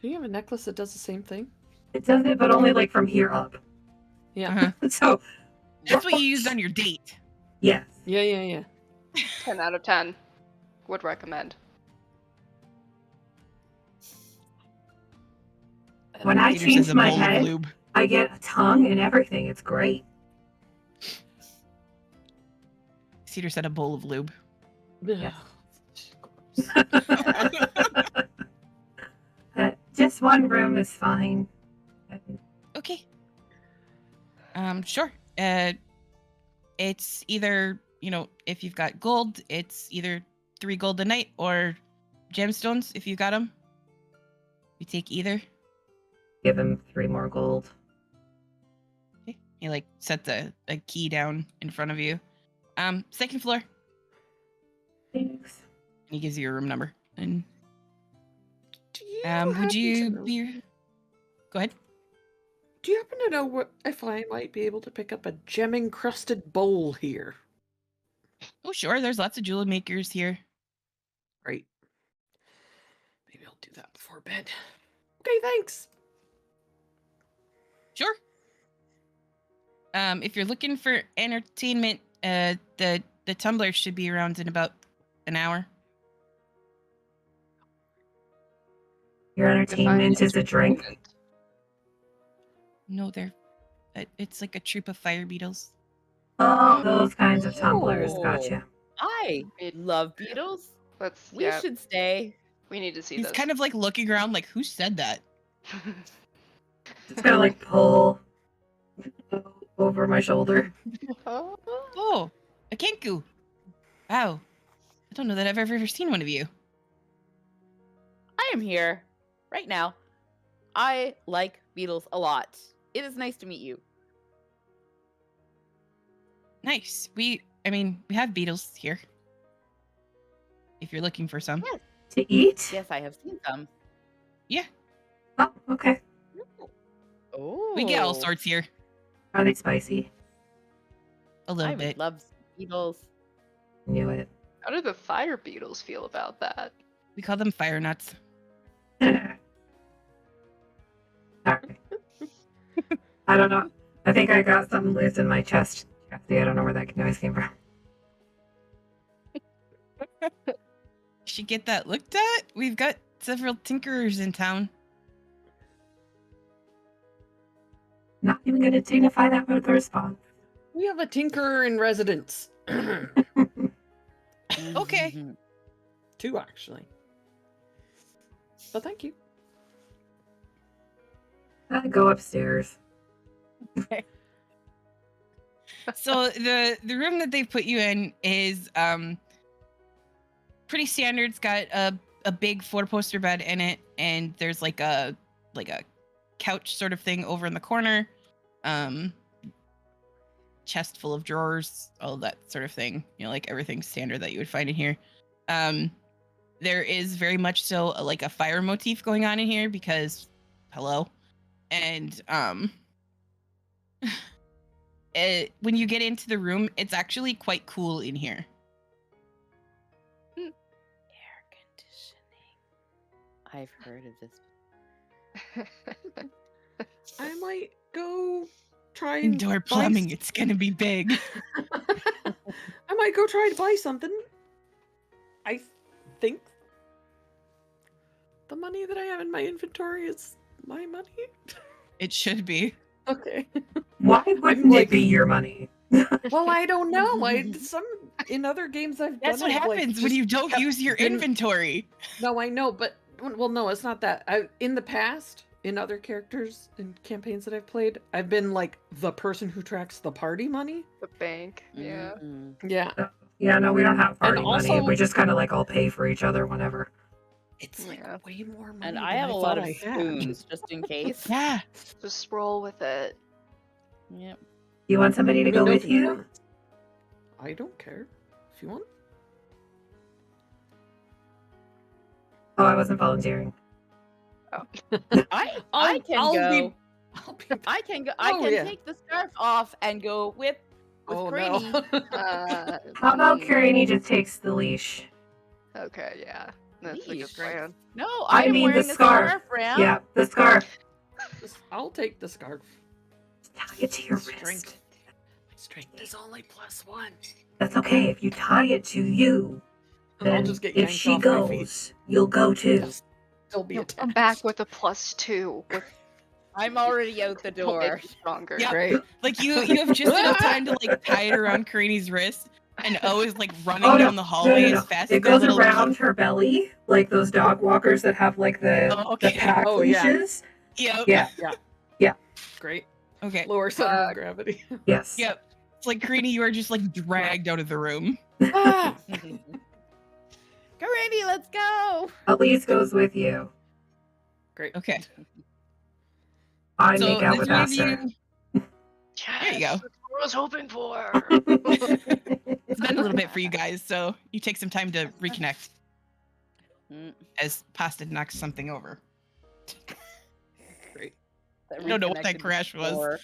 you have a necklace that does the same thing? it does it, but only like from here up. Yeah. Uh-huh. So That's what you used on your date. yes. Yeah. 10 out of 10. Would recommend. When I Peter change says a my bowl of head, lube. I get a tongue and everything. It's great. Cedar said a bowl of lube. Yeah. Just one room is fine. Okay. Sure. It's either, if you've got gold, it's either 3 gold a night or gemstones if you got them. You take either. Give him 3 more gold. Okay. He sets a key down in front of you. 2nd floor. Thanks. He gives you a room number. And Do you would happen you to know- be? Go ahead. Do you happen to know if I might be able to pick up a gem-encrusted bowl here? Oh, sure. There's lots of jewel makers here. Great. Maybe I'll do that before bed. Okay, thanks. Sure. If you're looking for entertainment, the tumbler should be around in about an hour. Your entertainment is a drink. No, it's like a troop of fire beetles. Oh, those kinds of tumblers. Gotcha. I It- love beetles. Let's. We Yeah, should stay. we need to see He's this. kind of looking around like, who said that? Just gotta pull over my shoulder. Oh, a kenku. Wow. I don't know that I've ever seen one of you. I am here right now. I like beetles a lot. It is nice to meet you. Nice. We have beetles here. If you're looking for some. Yes. To eat? Yes, I have seen some. Oh, okay. Oh, We get all sorts here. Are they spicy? A little I bit. would love beetles. Knew it. How do the fire beetles feel about that? We call them fire nuts. Alright. I don't know. I think I got something loose in my chest. I don't know where that noise came from. You should get that looked at. We've got several tinkerers in town. Not even gonna dignify that with a response. We have a tinkerer in residence. Okay. 2, actually. But thank you. I go upstairs. So the room that they've put you in is pretty standard. It's got a big 4-poster bed in it, and there's like a couch sort of thing over in the corner. Chest full of drawers, all of that sort of thing. Everything standard that you would find in here. There is very much so a fire motif going on in here because hello. And when you get into the room, it's actually quite cool in here. Air conditioning. I've heard of this. I might go try and Indoor buy plumbing, it's gonna be big. I might go try to buy something. I think the money that I have in my inventory is my money. It should be. Okay. Why wouldn't it be your money? Well, I don't know. In other games I've That's done. what I've, happens when just you don't kept use your in- inventory. No, I know, but no, it's not that. In the past, in other characters and campaigns that I've played, I've been the person who tracks the party money. The bank. Yeah. Mm. Yeah. Yeah, no, we don't have party money. also- We just kind of all pay for each other whenever. It's Yeah. way more money. And than I have a lot thought of I had. spoons just in case. Yeah. Just roll with it. Yep. You want somebody to go No, with you? I don't care if you want. Oh, I wasn't volunteering. I I'll- can I'll go. be- I'll be I can go. I Oh, can yeah. take the scarf off and go with Oh Craney. no. How about Mm, Karini just takes the leash? Okay, yeah. That's a good Leash. plan. No, I I am mean the wearing a scarf. scarf, Ram. Yeah, the scarf. I'll take the scarf. Tie it to your Strength. wrist. My strength is only +1. That's okay. If you tie it to you, I'll then just get if yanked she off my feet. goes, you'll go too. Just still be You'll attached. come back with a +2. With I'm already out the It'll make door. you stronger. Yeah. Great. Like you have just enough time to like tie it around Karini's wrist, and O is like running Oh, no. down the hallway No. as fast It as goes the little around her belly, like those dog walkers that have like the Oh, okay. pack Oh, yeah. leashes. Yep. Yeah. Great. Okay. Lower center of gravity. Yes. Yep. It's like Karini, you are just like dragged out of the room. Karini, let's go. Elise goes with you. Great. Okay. I So make out the with three of Aster. you, Yes, There you go. that's what I was hoping for. it's been a little bit for you guys, so you take some time to reconnect Mm, as Pasta knocks something over. Great. that I don't know what that reconnected crash was. before.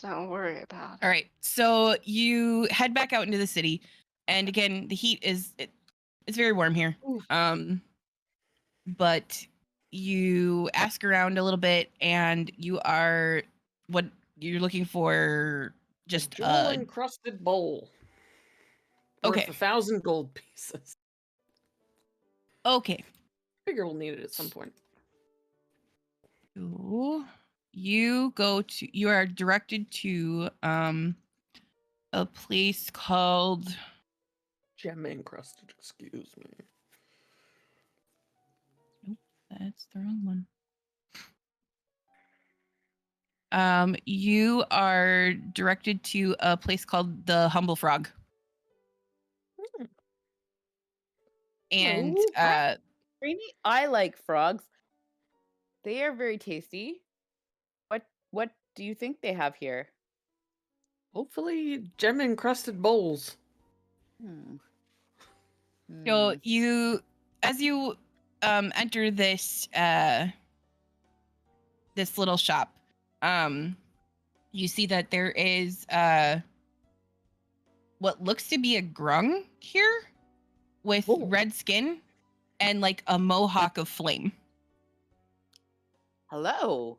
Don't worry about it. All right, so you head back out into the city, and again, the heat is it's very warm here. But you ask around a little bit, and you are what you're looking for. Just Jewel encrusted bowl. Okay. Worth 1,000 gold pieces. okay. Figure we'll need it at some point. So you are directed to a place called Gem encrusted, excuse me. that's the wrong one. You are directed to a place called the Humble Frog. And Oh, Karini, I like frogs. They are very tasty. What do you think they have here? Hopefully, gem encrusted bowls. Hmm. so Hmm. as you enter this this little shop, you see that there is what looks to be a grung here with Oh. red skin and like a mohawk of flame. Hello.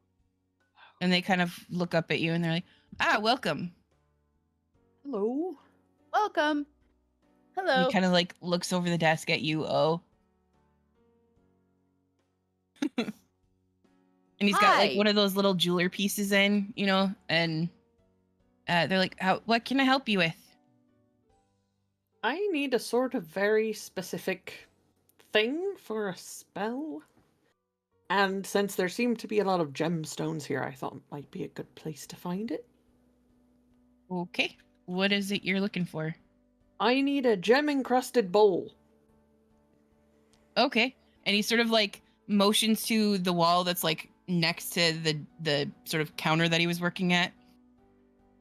And they kind of look up at you and they're like, welcome. Hello. Welcome. And Hello. he kind of like looks over the desk at you, O. And he's got like Hi. one of those little jeweler pieces in, and they're like, what can I help you with? I need a sort of very specific thing for a spell. And since there seem to be a lot of gemstones here, I thought it might be a good place to find it. Okay. What is it you're looking for? I need a gem-encrusted bowl. Okay. And he sort of like motions to the wall that's like next to the sort of counter that he was working at.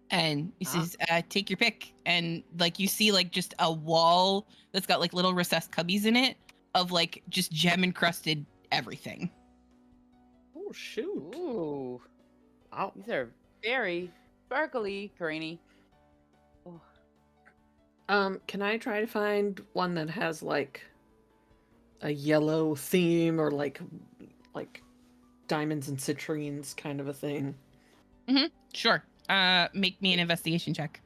And he says, take your pick. And like you see like just a wall that's got like little recessed cubbies in it of like just gem encrusted everything. Oh, shoot. Ooh. Wow. These are very sparkly, Karini. Can I try to find one that has like a yellow theme or like diamonds and citrines kind of a thing? Sure. Make me an investigation check.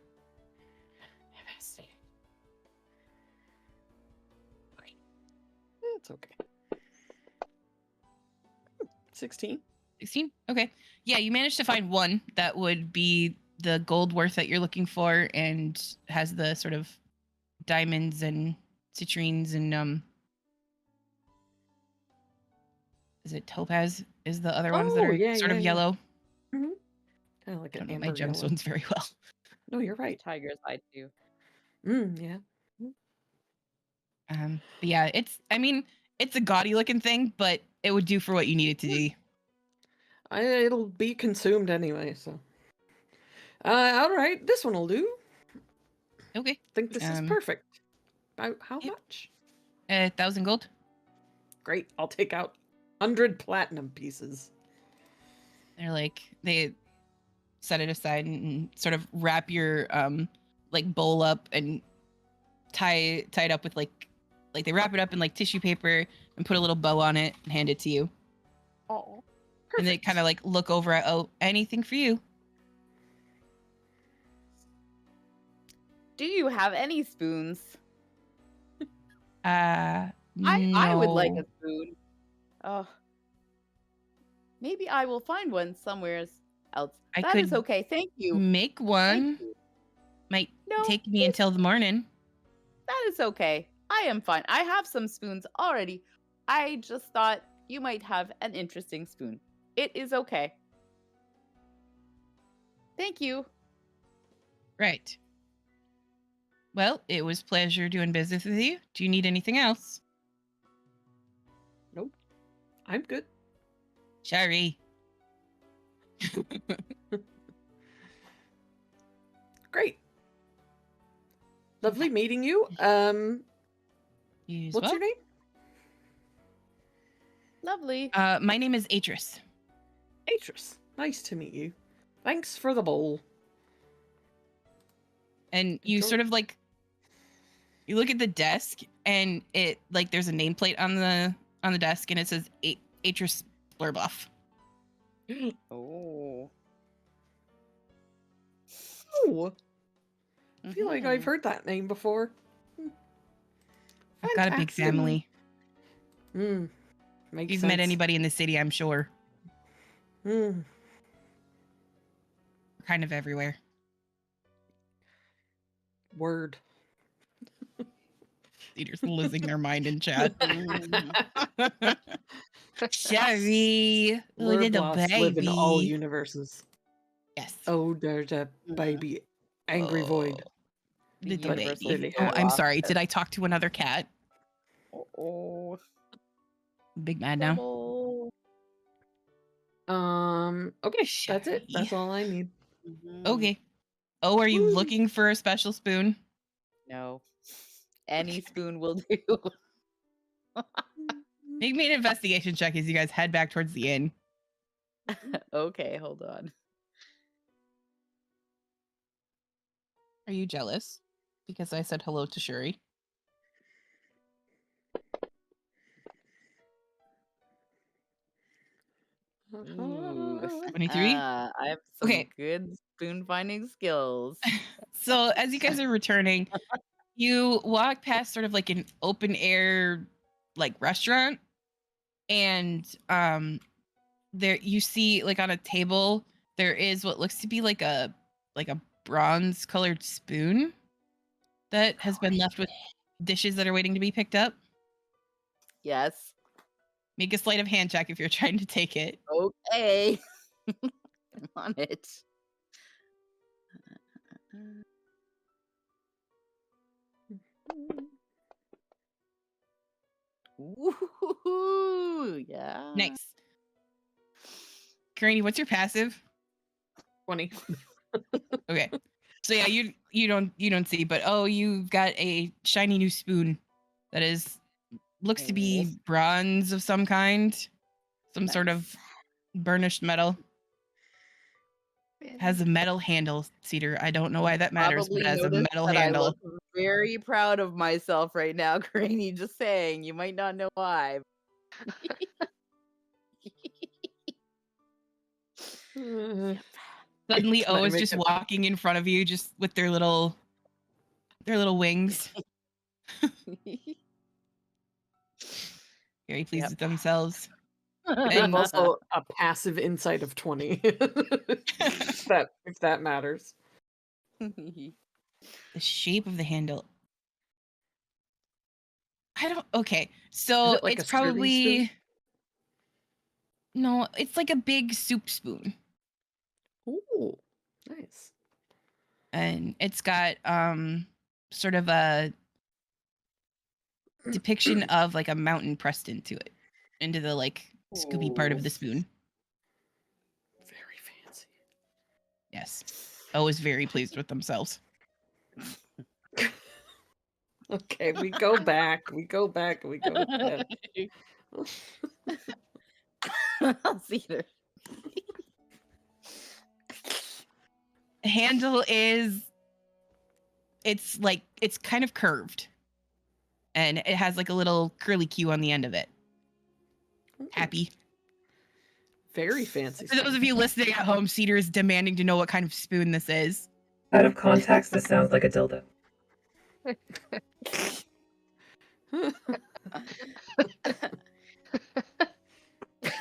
It's okay. 16. 16? Okay. Yeah, you managed to find one that would be the gold worth that you're looking for and has the sort of diamonds and citrines and is it topaz is the other ones that Oh, are yeah, sort of yeah. yellow. Kind of like I an don't know my amber yellow. gemstones very well. No, you're right. Tiger's eye too. Yeah. But yeah, it's a gaudy looking thing, but it would do for what you need it to do. It'll be consumed anyway, so. All right, this one will do. Okay. Think this is perfect. About how Yep. much? 1,000 gold. Great. I'll take out 100 platinum pieces. They're like, they set it aside and sort of wrap your like bowl up and tie it up with like they wrap it up in like tissue paper and put a little bow on it and hand it to you. Oh, And they kind of like look over at, oh, anything for you. Do you have any spoons? No. I would like a spoon. Oh. Maybe I will find one somewhere else. I That is could okay. Thank you. make one. Thank you. Might No, take me until the morning. that is okay. I am fine. I have some spoons already. I just thought you might have an interesting spoon. It is okay. Thank you. Right. Well, it was pleasure doing business with you. Do you need anything else? Nope. I'm good. Sorry. Great. Lovely meeting you. You as What's well? your name? Lovely. My name is Atris. Atris. Nice to meet you. Thanks for the bowl. And you Enjoy. sort of like, you look at the desk and it like there's a nameplate on the desk and it says Atris Blurbuff. Oh. Oh, I feel like I've heard that name before. I've got a big Fantastic. family. Makes If you've sense. met anybody in the city, I'm sure. Mm. We're kind of everywhere. Word. They're just losing their mind in chat. Sorry. Word Little blasts live in all baby. universes. Yes. Oh, there's a baby. Angry void. The Little universal baby. cat. Oh, I'm sorry. Did I talk to another cat? Oh. Big mad now. Okay, that's it. That's Sorry. all I need. Okay. Oh, are you Woo. looking for a special spoon? No. Any spoon will do. Make me an investigation check as you guys head back towards the inn. Okay, hold on. Are you jealous? Because I said hello to Shuri. Ooh. 23? I have some Okay. good spoon finding skills. So as you guys are returning, you walk past sort of like an open air like restaurant, and there you see like on a table there is what looks to be like a bronze colored spoon that has been left with dishes that are waiting to be picked up. Yes. Make a sleight of hand check if you're trying to take it. Okay. I'm on it. Ooh, yeah. Nice. Karini, what's your passive? 20. Okay. So yeah, you don't see, but oh, you've got a shiny new spoon that is looks to be bronze of some kind. Some sort of burnished metal. Has a metal handle, Cedar. I don't know why that matters, but it has a noticed metal that handle. I look very proud of myself right now, Granny. Just saying, you might not know why. Suddenly, Can I O is make just a- walking in front of you, just with their little wings. Very pleased with themselves. I have also a passive insight of 20. if that matters. The shape of the handle. I don't. Okay, so Is it like it's a serving probably spoon? no. It's like a big soup spoon, Ooh, nice. and it's got sort of a depiction of like a mountain pressed into it, into the like scoopy part of the spoon. Very fancy. Yes, O is very pleased with themselves. Okay, we go back. We go back. We go to bed. Cedar. Handle is, it's kind of curved, and it has like a little curly Q on the end of it. Happy. Very fancy. For those of you listening at home, Cedar is demanding to know what kind of spoon this is. Out of context, this sounds like a dildo.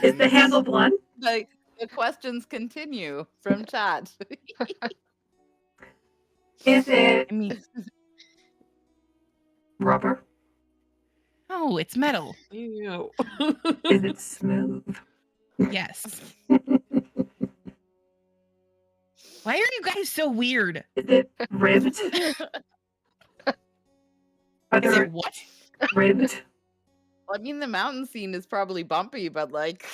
Is the handle blunt? The questions continue from chat. Is it I mean, rubber? oh, it's metal. Ew. Is it smooth? Yes. Why are you guys so weird? Is it ribbed? Are Is there it what? ribbed? I mean, the mountain scene is probably bumpy, but like,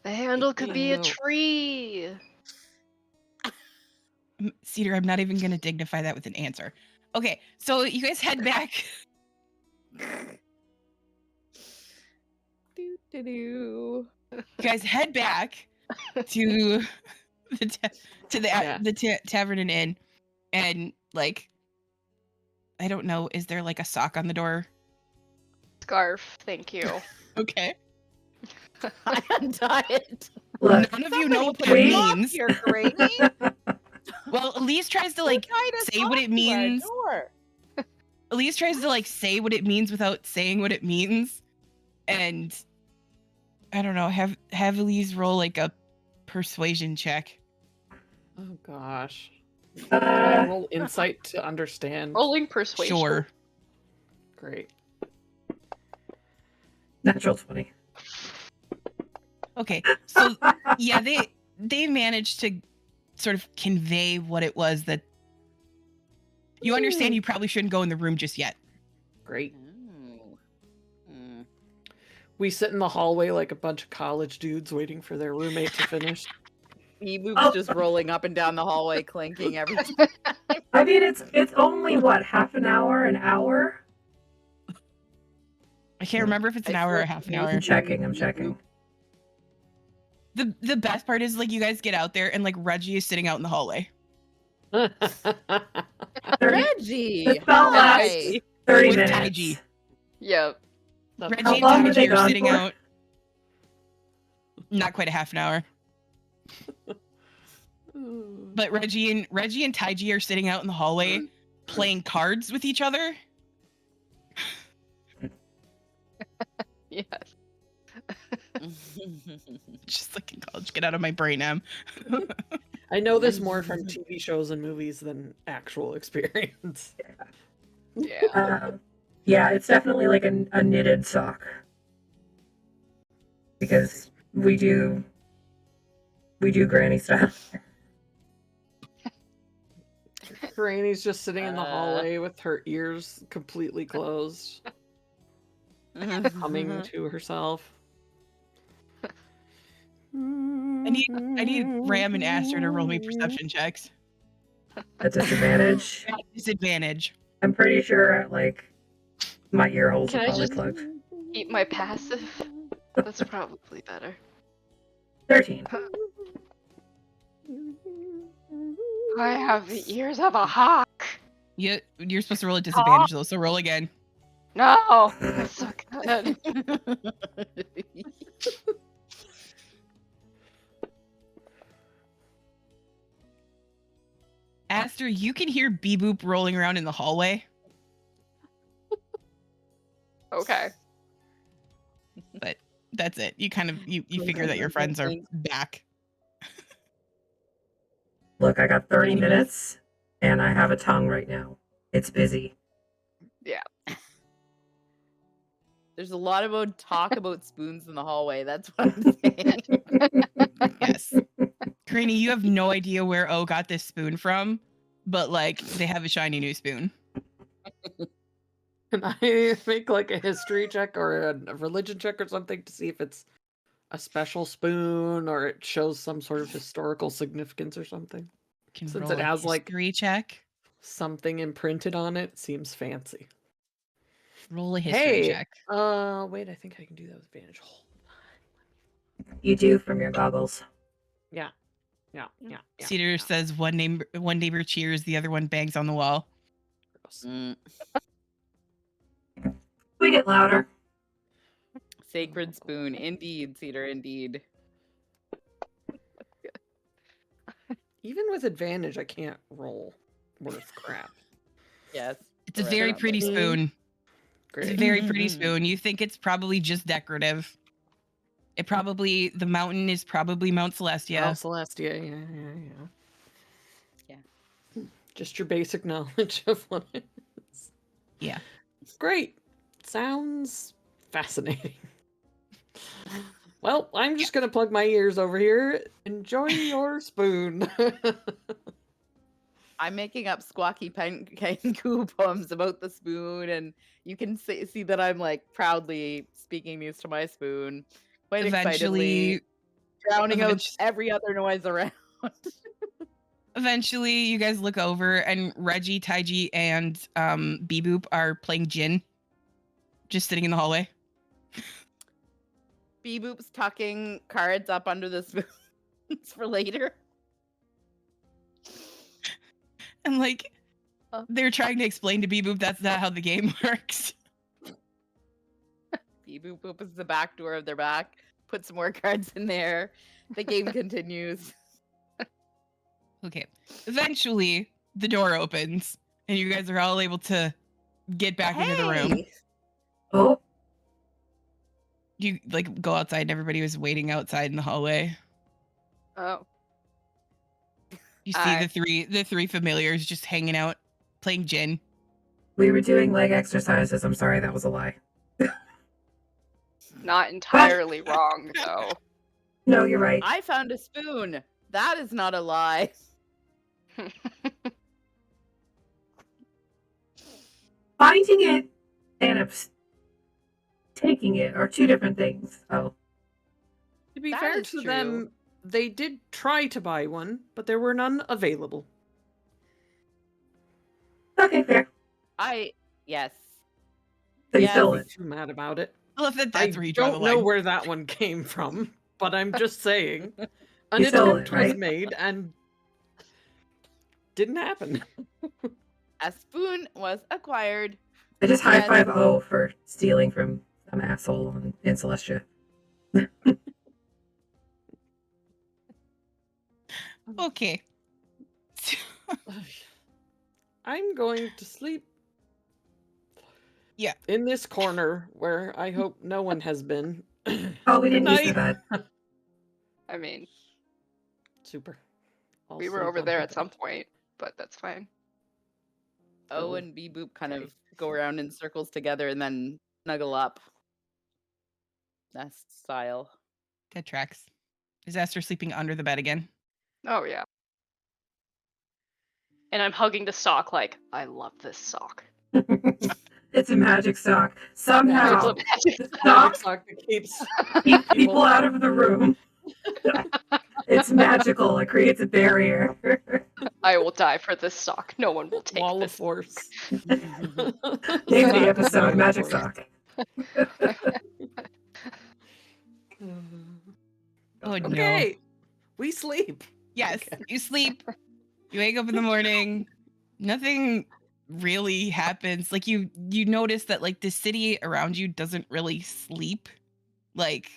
The handle could be a Ew. tree. Cedar, I'm not even going to dignify that with an answer. Okay, so you guys head back. doo-doo-doo. You guys head back to the tavern and inn, and like, I don't know, is there like a sock on the door? Scarf, thank you. Okay. I untie it. Look, None of you know what that wait. means. You're crazy. Well, Elise tries to like say what it means. Elise tries to like say what it means without saying what it means, and I don't know. Have Elise roll like a persuasion check. Oh gosh. Can I uh, roll insight to understand? Rolling persuasion. Sure. Great. natural 20. Okay. So yeah, they managed to sort of convey what it was that you understand. You probably shouldn't go in the room just yet. Great. Oh. Hmm. We sit in the hallway like a bunch of college dudes waiting for their roommate to finish. Beboop's just rolling up and down the hallway, clinking everything. I mean, it's only what, half an hour? I can't remember if it's an hour or half an hour. I'm checking. The best part is like you guys get out there and like Reggie is sitting out in the hallway. 30, Reggie. the spell lasts Hi. 30 With minutes. Taiji. Yep. Reggie How and long were they Taiji are gone sitting for? out. Not quite a half an hour. But Reggie and Taiji are sitting out in the hallway playing cards with each other. Yes. Just like in college, get out of my brain, Em. I know this more from TV shows and movies than actual experience. Yeah. Yeah, it's definitely like a knitted sock. Because we do granny style. Granny's just sitting in the hallway with her ears completely closed, humming to herself. I need Ram and Aster to roll me perception checks. At disadvantage. At disadvantage. I'm pretty sure like my ear holes Can are I probably just- plugged. Eat my passive. That's probably better. 13. I have the ears of a hawk. You're supposed to roll at disadvantage though, so roll again. No, that's so good. Aster, you can hear Beboop rolling around in the hallway. Okay. But that's it. You kind of you figure that your friends are back. Look, I got 30 Anyways. minutes and I have a tongue right now. It's busy. There's a lot about talk about spoons in the hallway. That's what I'm saying. Yes. Granny, you have no idea where O got this spoon from, but like they have a shiny new spoon. Can I make like a history check or a religion check or something to see if it's a special spoon or it shows some sort of historical significance or something? Can Since roll it a has, like- history check. something imprinted on it seems fancy. Roll a history check. Wait, I think I can do that with advantage. Hold You do from your goggles. Yeah. Cedar says one neighbor cheers, the other one bangs on the wall. Gross. We get louder. Sacred spoon, indeed, Cedar, indeed. Even with advantage, I can't roll worth crap. Yes. It's a correct. very pretty spoon. Great. It's a very pretty spoon. You think it's probably just decorative. The mountain is probably Mount Celestia. Mount Celestia, yeah. Just your basic knowledge of what it is. Yeah. Great. Sounds fascinating. Well, I'm just going to plug my ears over here. Enjoy your spoon. I'm making up squawky Kenku poems about the spoon, and you can see that I'm like proudly speaking these to my spoon, quite excitedly, drowning out every other noise around. Eventually, you guys look over, and Reggie, Taiji, and Beboop are playing gin, just sitting in the hallway. Beboop's tucking cards up under the spoons for later. And like, they're trying to explain to Beboop that's not how the game works. Beboop opens the back door of their back, puts some more cards in there. The game continues. Okay. Eventually, the door opens, and you guys are all able to get back into the room. Oh, You like go outside, and everybody was waiting outside in the hallway. Oh. You see the three familiars just hanging out, playing gin. we were doing leg exercises. I'm sorry, that was a lie. Not entirely wrong, though. No, you're right. I found a spoon. That is not a lie. Finding it and taking it are two different things. Oh, To be That fair is to true. them, they did try to buy one, but there were none available. okay, fair. Yes. So you Yes. stole I'm it. too mad about it. I love that that's I where you draw the don't line. know where that one came from, but I'm just saying. An You stole attempt it, was right? made and didn't happen. A spoon was acquired. I just high Yes. five O for stealing from some asshole in Celestia. Okay. I'm going to sleep. Yeah. In this corner where I hope no one has been. Oh, we didn't use the Night. bed. I mean, Super. I'll we were sleep over on there the at some bed. point, but that's fine. O and Beboop kind of go around in circles together and then snuggle up. Nest style. That tracks. Is Esther sleeping under the bed again? Oh, yeah. And I'm hugging the sock like, I love this sock. It's a magic sock. Somehow, It's a magic the sock. sock Sock that keeps keeps people out of the room. It's magical. It creates a barrier. I will die for this sock. No one will take Wall of this. force. Name of the episode, Magic Sock. Oh no. Okay. We sleep. Yes, Okay. you sleep. You wake up in the morning. Nothing really happens. Like you notice that like the city around you doesn't really sleep. Like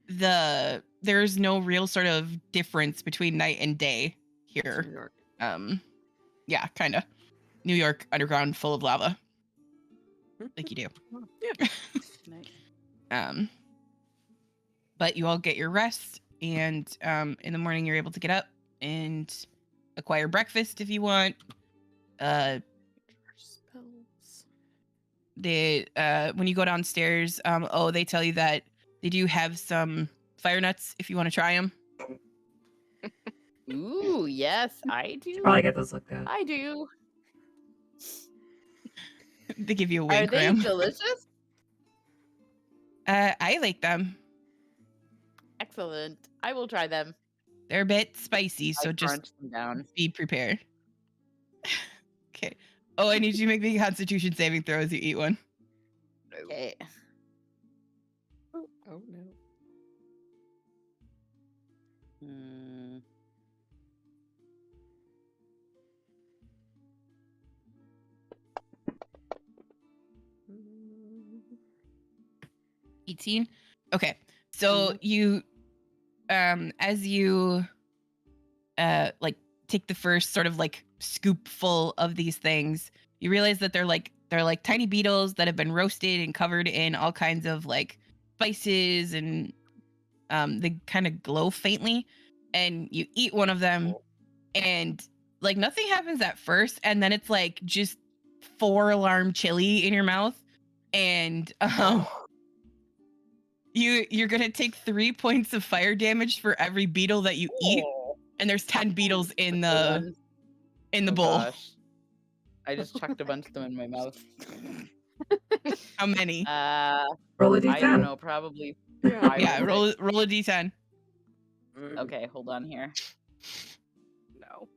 there's no real sort of difference between night and day here. New York. Yeah, kind of. New York underground full of lava. Like you do. Yeah. Nice. But you all get your rest, and in the morning you're able to get up and acquire breakfast if you want. Spells. When you go downstairs, they tell you that they do have some fire nuts if you want to try them. Ooh, yes, I do. Probably get those looked at. I do. They give you a Are wink, they Graham. delicious? I like them. Excellent. I will try them. They're a bit spicy, so I just crunch them down. be prepared. Okay. Oh, I need you to make me a Constitution saving throw as you eat one. Okay. Oh no. Hmm. 18. Okay. So you as you like take the first sort of like scoopful of these things, you realize that they're like tiny beetles that have been roasted and covered in all kinds of like spices, and they kind of glow faintly, and you eat one of them and like nothing happens at first, and then it's like just 4-alarm chili in your mouth, and you're gonna take 3 points of fire damage for every beetle that you eat, and there's 10 beetles in the bowl. Gosh. I just chucked a bunch of them in my mouth. How many? Roll a d10. I don't know, probably. Yeah, roll a d10. Okay, hold on here. No.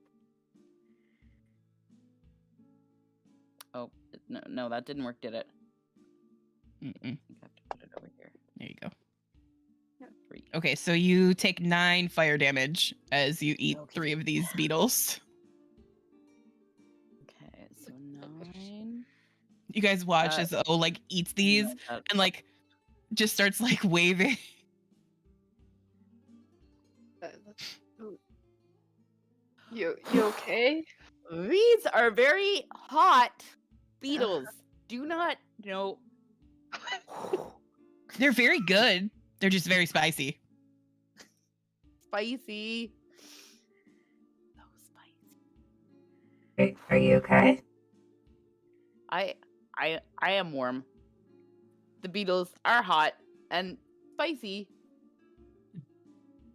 Oh, no, that didn't work, did it? Mm-mm. I have to put it over here. There you go. Yeah, 3. Okay, so you take 9 fire damage as you eat 3 of these beetles. Okay, so 9. You guys watch as O like eats these and like just starts like waving. You okay? These are very hot beetles. Do not know. They're very good. They're just very spicy. Spicy. So spicy. Wait, are you okay? I am warm. The beetles are hot and spicy.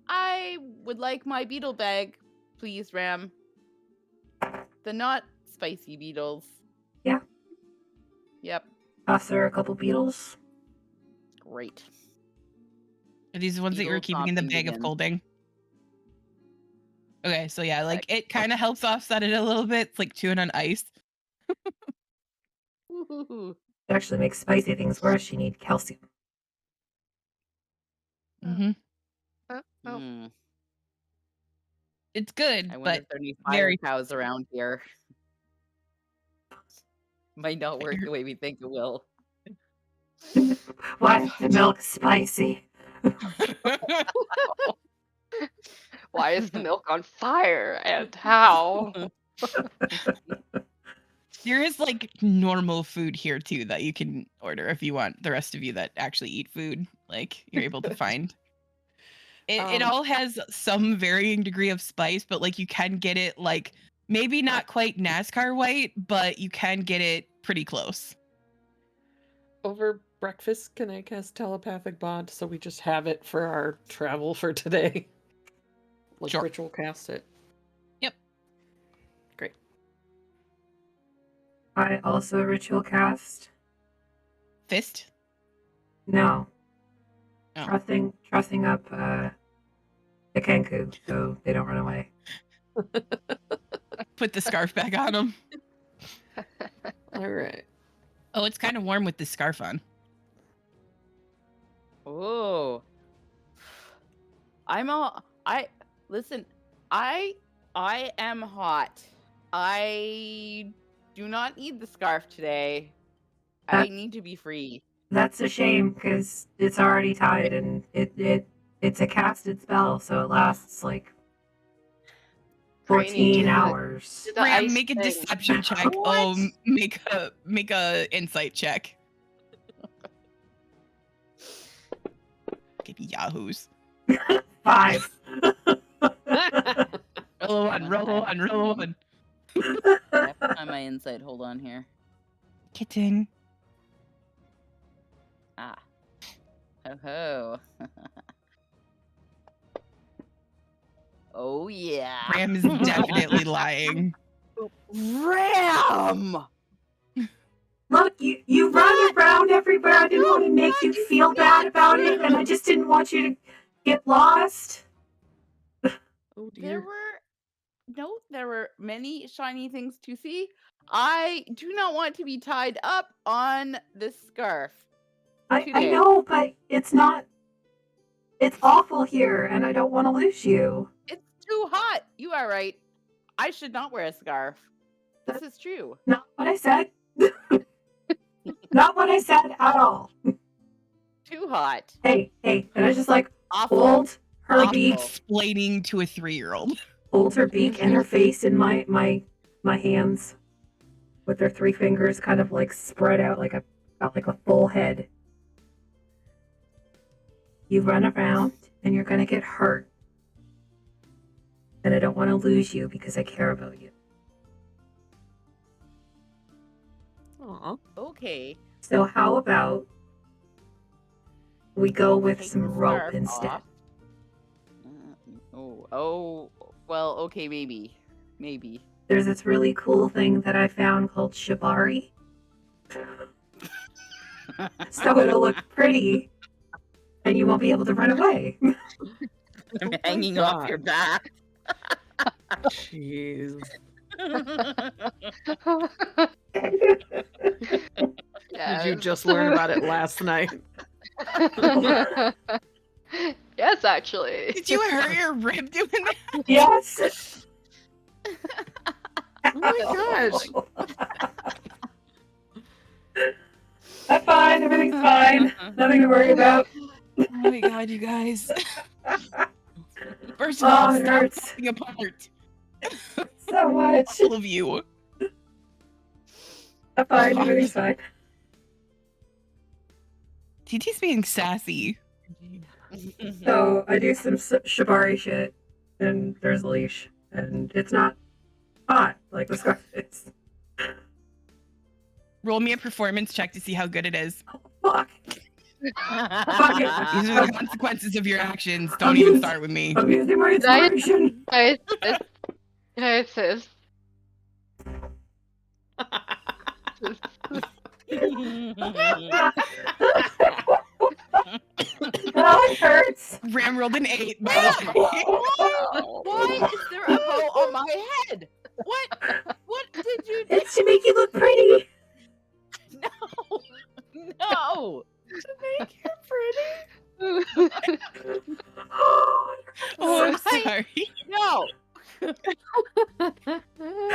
I would like my beetle bag, please, Ram. The not spicy beetles. Yeah. Yep. Toss her a couple beetles. Great. Are these the ones that you were Beetle keeping in the chomping bag of begins. colding? Okay, so yeah, like it kind of helps offset it a little bit. It's like chewing on ice. Woohoo. It actually makes spicy things worse. You need calcium. Mm-hmm. Oh. Mm. It's good, I wonder but if there are any fire very cows around here. Might not work the way we think it will. Why is the milk spicy? Why is the milk on fire and how? There is like normal food here too that you can order if you want. The rest of you that actually eat food, like you're able to find. It all has some varying degree of spice, but like you can get it like maybe not quite NASCAR white, but you can get it pretty close. Over breakfast, can I cast telepathic bond so we just have it for our travel for today? Like Sure. ritual cast it. Yep. Great. I also ritual cast. Fist? No. Oh. Trussing up the Kenku so they don't run away. Put the scarf back on them. All right. Oh, it's kind of warm with the scarf on. Oh. Listen, I am hot. I do not need the scarf today. I need to be free. That's a shame because it's already tied and it's a casted spell, so it lasts like 14 hours. Ram, make a deception check. Oh, make a insight check. Maybe yahoos. 5. Roll a one. I have to find my insight. Hold on here. Kitten. Ah. Ho ho. Oh yeah. Ram is definitely lying. Ram! Look, you run around everywhere. I didn't want to make you feel bad about it, and I just didn't want you to get lost. Oh dear. There were many shiny things to see. I do not want to be tied up on this scarf. I today. know, but it's not. It's awful here, and I don't want to lose you. It's too hot. You are right. I should not wear a scarf. This is true. Not what I said. Not what I said at all. Too hot. Hey, and I just like Awful. hold her Awful. beak, Explaining to a 3-year-old. hold her beak and her face in my hands, with their 3 fingers kind of like spread out like a full head. You run around and you're gonna get hurt, and I don't want to lose you because I care about you. Aw. Okay. So how about we go with Take some the rope scarf instead? off. Well, okay, maybe. There's this really cool thing that I found called shibari. So it'll look pretty, and you won't be able to run away. I'm my hanging off your God. back. Jeez. Did you just learn about it last night? Yes, actually. Did you hurt your rib doing that? Yes. Oh my gosh. I'm fine. Everything's fine. Nothing to worry about. Oh my god, you guys. First of all, Oh, it stop hurts falling apart. so much. All of you. I'm fine. Everything's fine. TT's being sassy. So I do some shibari shit, and there's a leash, and it's not hot like the scarf is. Roll me a performance check to see how good it is. Fuck. These are the consequences of your actions. Don't I'm even using- start with me. I'm using my inspiration. Can I assist? Oh, it hurts. Ram rolled an 8, by the way. Why is there a bow on my head? What did you do? It's to make you look pretty. No. To make you pretty. Oh, I'm Right? sorry. No.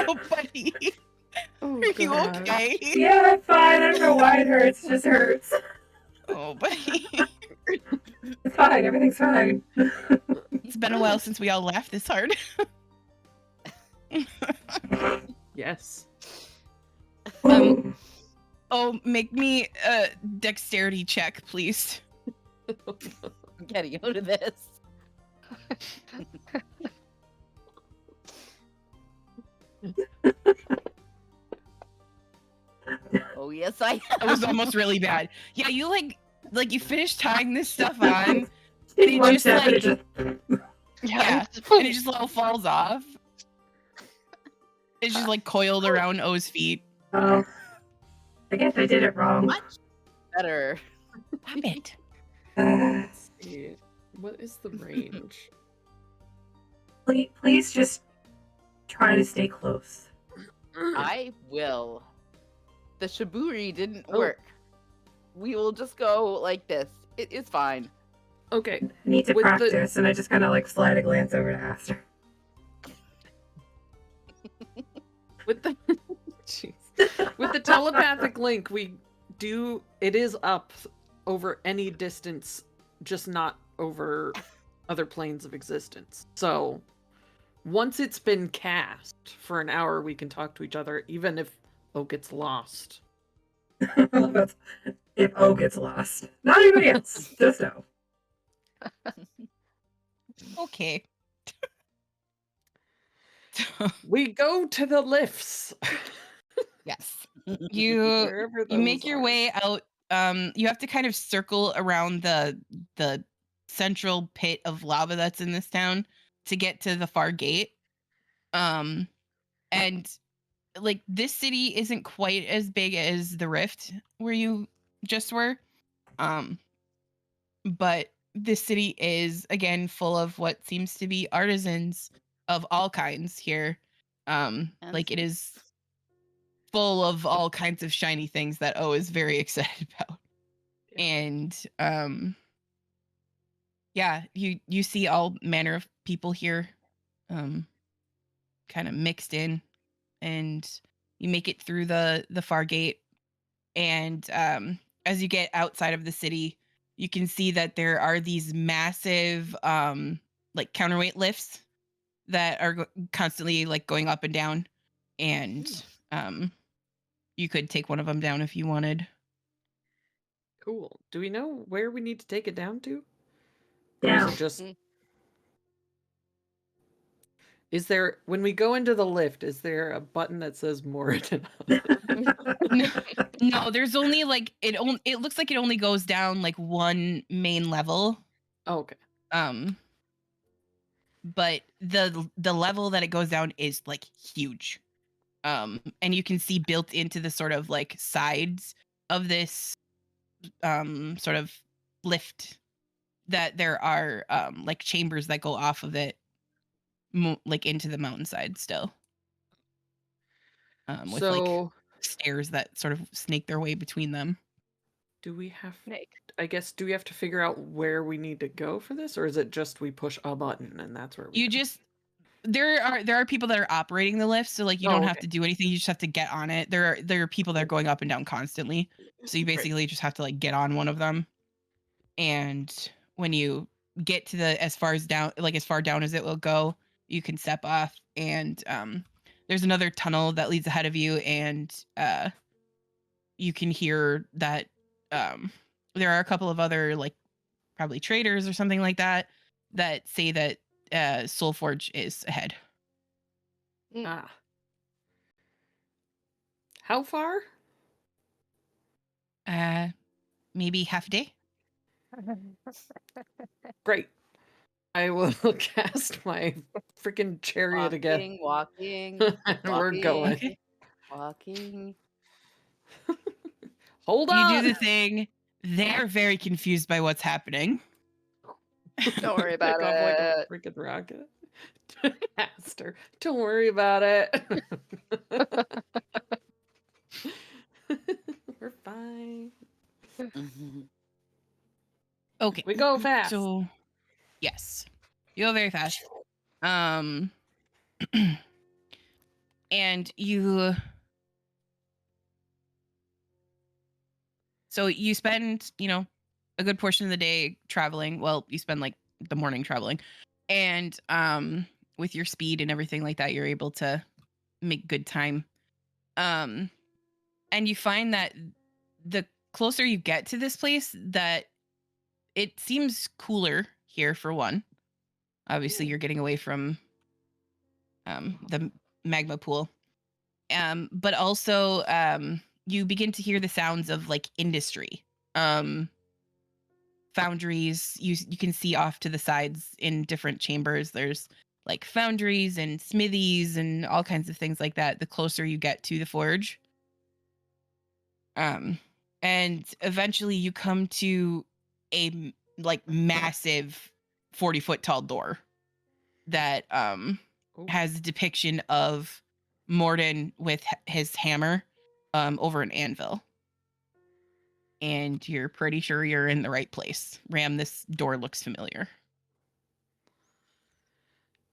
Oh, buddy. Oh, Are you God. okay? Yeah, I'm fine. I don't know why it hurts. It just hurts. Oh, buddy. It's fine. Everything's fine. It's been a while since we all laughed this hard. Yes. Oh, make me a dexterity check, please. I'm getting out of this. Oh yes, I That was almost really bad. Yeah, you like you finished tying this stuff on, Take one just, step and like- it just. yeah, and it just all falls off. It's just like coiled around O's feet. Oh. I guess I did it wrong. much better. Stop it. Let's see. What is the range? Please just try to stay close. I will. The shiburi didn't Oh. work. We will just go like this. It is fine. Okay. I need to With the- practice, and I just kind of like slide a glance over to Aster. With the Jeez. With the telepathic link, it is up over any distance, just not over other planes of existence. So once it's been cast for an hour, we can talk to each other, even if O gets lost. That's if O gets lost. Not anybody else. Just O. Okay. We go to the lifts. Yes. You Wherever you make those your are. way out. You have to kind of circle around the central pit of lava that's in this town to get to the far gate. And like this city isn't quite as big as the Rift where you just were. But this city is again full of what seems to be artisans of all kinds here. Like it is full of all kinds of shiny things that O is very excited about. And yeah, you see all manner of people here, kind of mixed in, and you make it through the far gate. And as you get outside of the city, you can see that there are these massive like counterweight lifts that are constantly like going up and down, and you could take one of them down if you wanted. Cool. Do we know where we need to take it down to? Or Down. is it just... Is there, when we go into the lift, is there a button that says Moradin on it? No, there's only like it looks like it only goes down like one main level. Oh, okay. But the level that it goes down is like huge. And you can see built into the sort of like sides of this sort of lift that there are like chambers that go off of it like into the mountainside still. With like stairs that sort of snake their way between them. Do we have... I guess, do we have to figure out where we need to go for this? Or is it just we push a button and that's where we You go? just... There are people that are operating the lift, so like you don't have to do anything. You just have to get on it. There are people that are going up and down constantly. So you basically just have to like get on one of them. And when you get to the as far down as it will go, you can step off, and there's another tunnel that leads ahead of you, and you can hear that there are a couple of other like probably traders or something like that that say that Soulforge is ahead. Ah. How far? Maybe half a day. Great. I will cast my freaking chariot again. Walking. We're going. Walking. Hold on. You do the thing. They're very confused by what's happening. Don't worry about Take off like a it. freaking rocket. Aster, don't worry about it. We're fine. Okay. We go fast. So, yes. You go very fast. And you... So you spend, a good portion of the day traveling. Well, you spend like the morning traveling. And with your speed and everything like that, you're able to make good time. And you find that the closer you get to this place, that it seems cooler here for one. Obviously, you're getting away from the magma pool. But also, you begin to hear the sounds of like industry. Foundries, you can see off to the sides in different chambers. There's like foundries and smithies and all kinds of things like that the closer you get to the forge. And eventually you come to a like massive 40-foot tall door that has a depiction of Moradin with his hammer over an anvil. And you're pretty sure you're in the right place. Ram, this door looks familiar.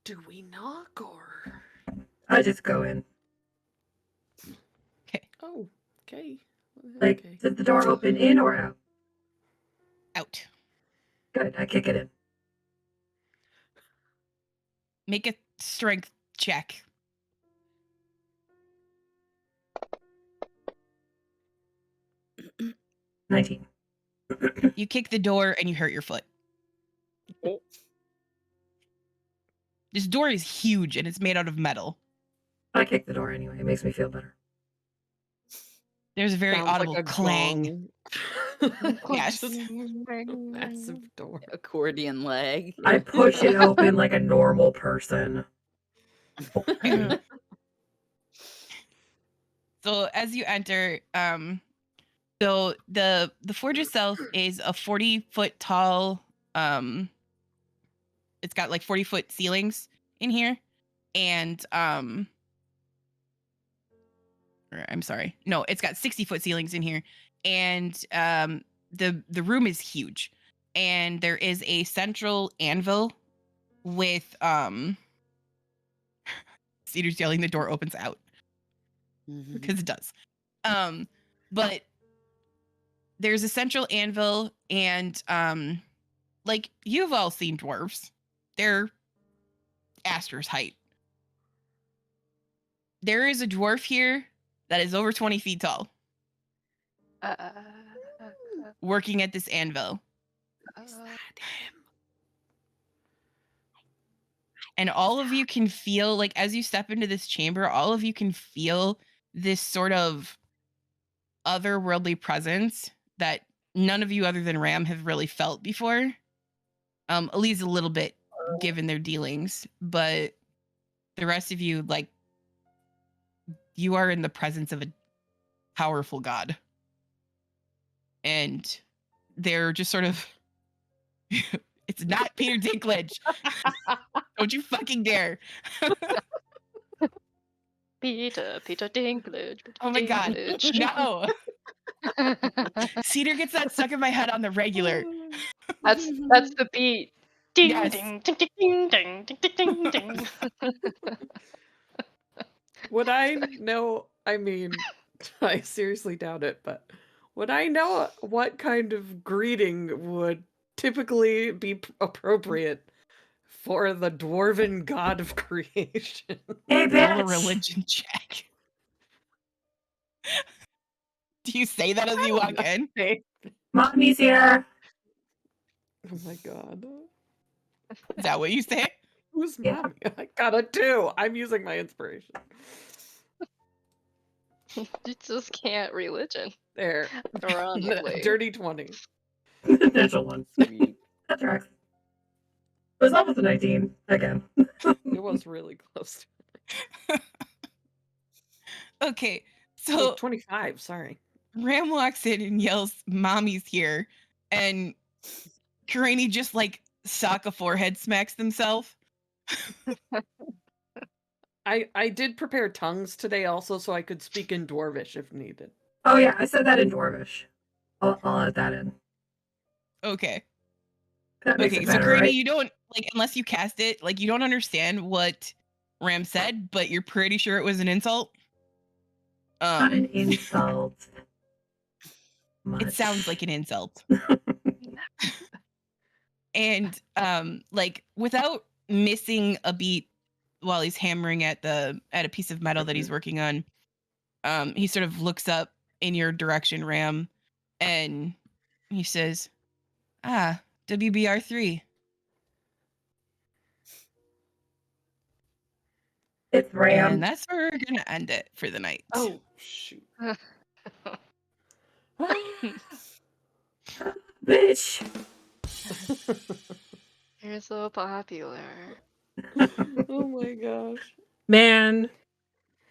Do we knock or? I just go in. Okay. Oh, okay. Like, Okay. does the door open in or out? Out. Good, I kick it in. Make a strength check. 19. You kick the door and you hurt your foot. Oh. This door is huge and it's made out of metal. I kick the door anyway. It makes me feel better. There's a very Sounds audible like a clang. gong. Yes. Just massive door. Accordion leg. I push it open like a normal person. So as you enter, so the forge itself is a 40-foot tall, it's got like 40-foot ceilings in here, and I'm sorry. No, it's got 60-foot ceilings in here. And the room is huge. And there is a central anvil with Cedar's yelling the door opens out. Because it does. But there's a central anvil, and like, you've all seen dwarves. They're Aster's height. There is a dwarf here that is over 20 feet tall, working at this anvil. And all of you can feel, like, as you step into this chamber, all of you can feel this sort of otherworldly presence that none of you other than Ram have really felt before. Elise a little bit, given their dealings, but the rest of you, like, you are in the presence of a powerful god. And they're just sort of, it's not Peter Dinklage. Don't you fucking dare. Peter Dinklage. Oh my god, no. Cedar gets that stuck in my head on the regular. That's the beat. Ding, Yes. ding, ding, ding, ding, ding, ding, ding. Would I know? I mean, I seriously doubt it, but would I know what kind of greeting would typically be appropriate for the dwarven god of creation? Hey, Roll a bitch! religion check. Do you say that as you walk in? Mommy's here. Oh my god. Is that what you say? Who's Yeah. mommy? I got a 2. I'm using my inspiration. You just can't religion. There. Ironically. Dirty 20. Natural one. Sweet. That tracks. It was almost a 19 again. It was really close. Okay, Oh, so 25, sorry. Ram walks in and yells, "Mommy's here," and Karini just, like, sock a forehead smacks themselves. I did prepare tongues today also, so I could speak in Dwarvish if needed. Oh yeah, I said that in Dwarvish. I'll add that in. Okay. That makes Okay, it so better, Karini, right? you don't, like, unless you cast it, like, you don't understand what Ram said, but you're pretty sure it was an insult. Not an insult. It sounds like an insult. And like, without missing a beat while he's hammering at a piece of metal that he's working on, he sort of looks up in your direction, Ram, and he says, WBR3. It's Ram. And that's where we're gonna end it for the night. Oh, shoot. Bitch. You're so popular. Oh my gosh. Man.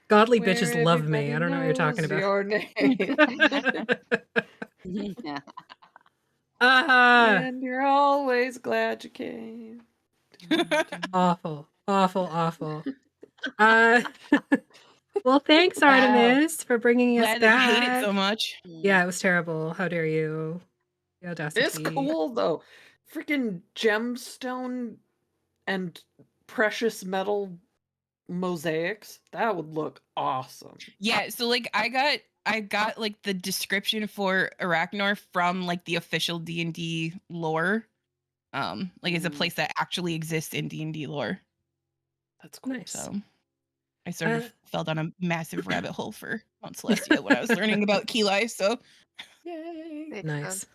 Godly Where bitches love me. I don't know what you're talking everybody about. knows your name. Uh-huh. And you're always glad you came. Awful. Awful. Well, thanks, Artemis, for bringing us Glad that you hate back. it so much. Yeah, it was terrible. How dare you? The audacity. It's cool though. Freaking gemstone and precious metal mosaics. That would look awesome. Yeah, so like I got like the description for Arachnor from like the official D&D lore. Like it's a place that actually exists in D&D lore. That's cool. Nice. So I sort of fell down a massive rabbit hole for Mount Celestia when I was learning about Keli, so Yay. Makes Nice. sense.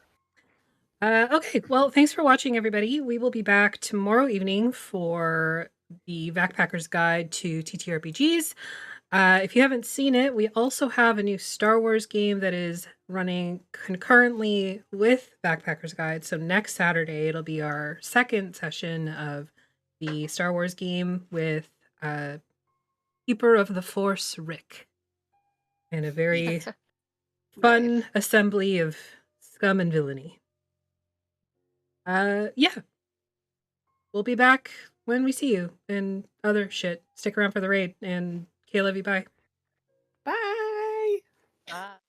Okay, well, thanks for watching, everybody. We will be back tomorrow evening for the Backpacker's Guide to TTRPGs. If you haven't seen it, we also have a new Star Wars game that is running concurrently with Backpacker's Guide. So next Saturday, it'll be our second session of the Star Wars game with Keeper of the Force, Rick. And a very fun assembly of scum and villainy. Yeah. We'll be back when we see you and other shit. Stick around for the raid, and Kayla, bye. Bye. Bye.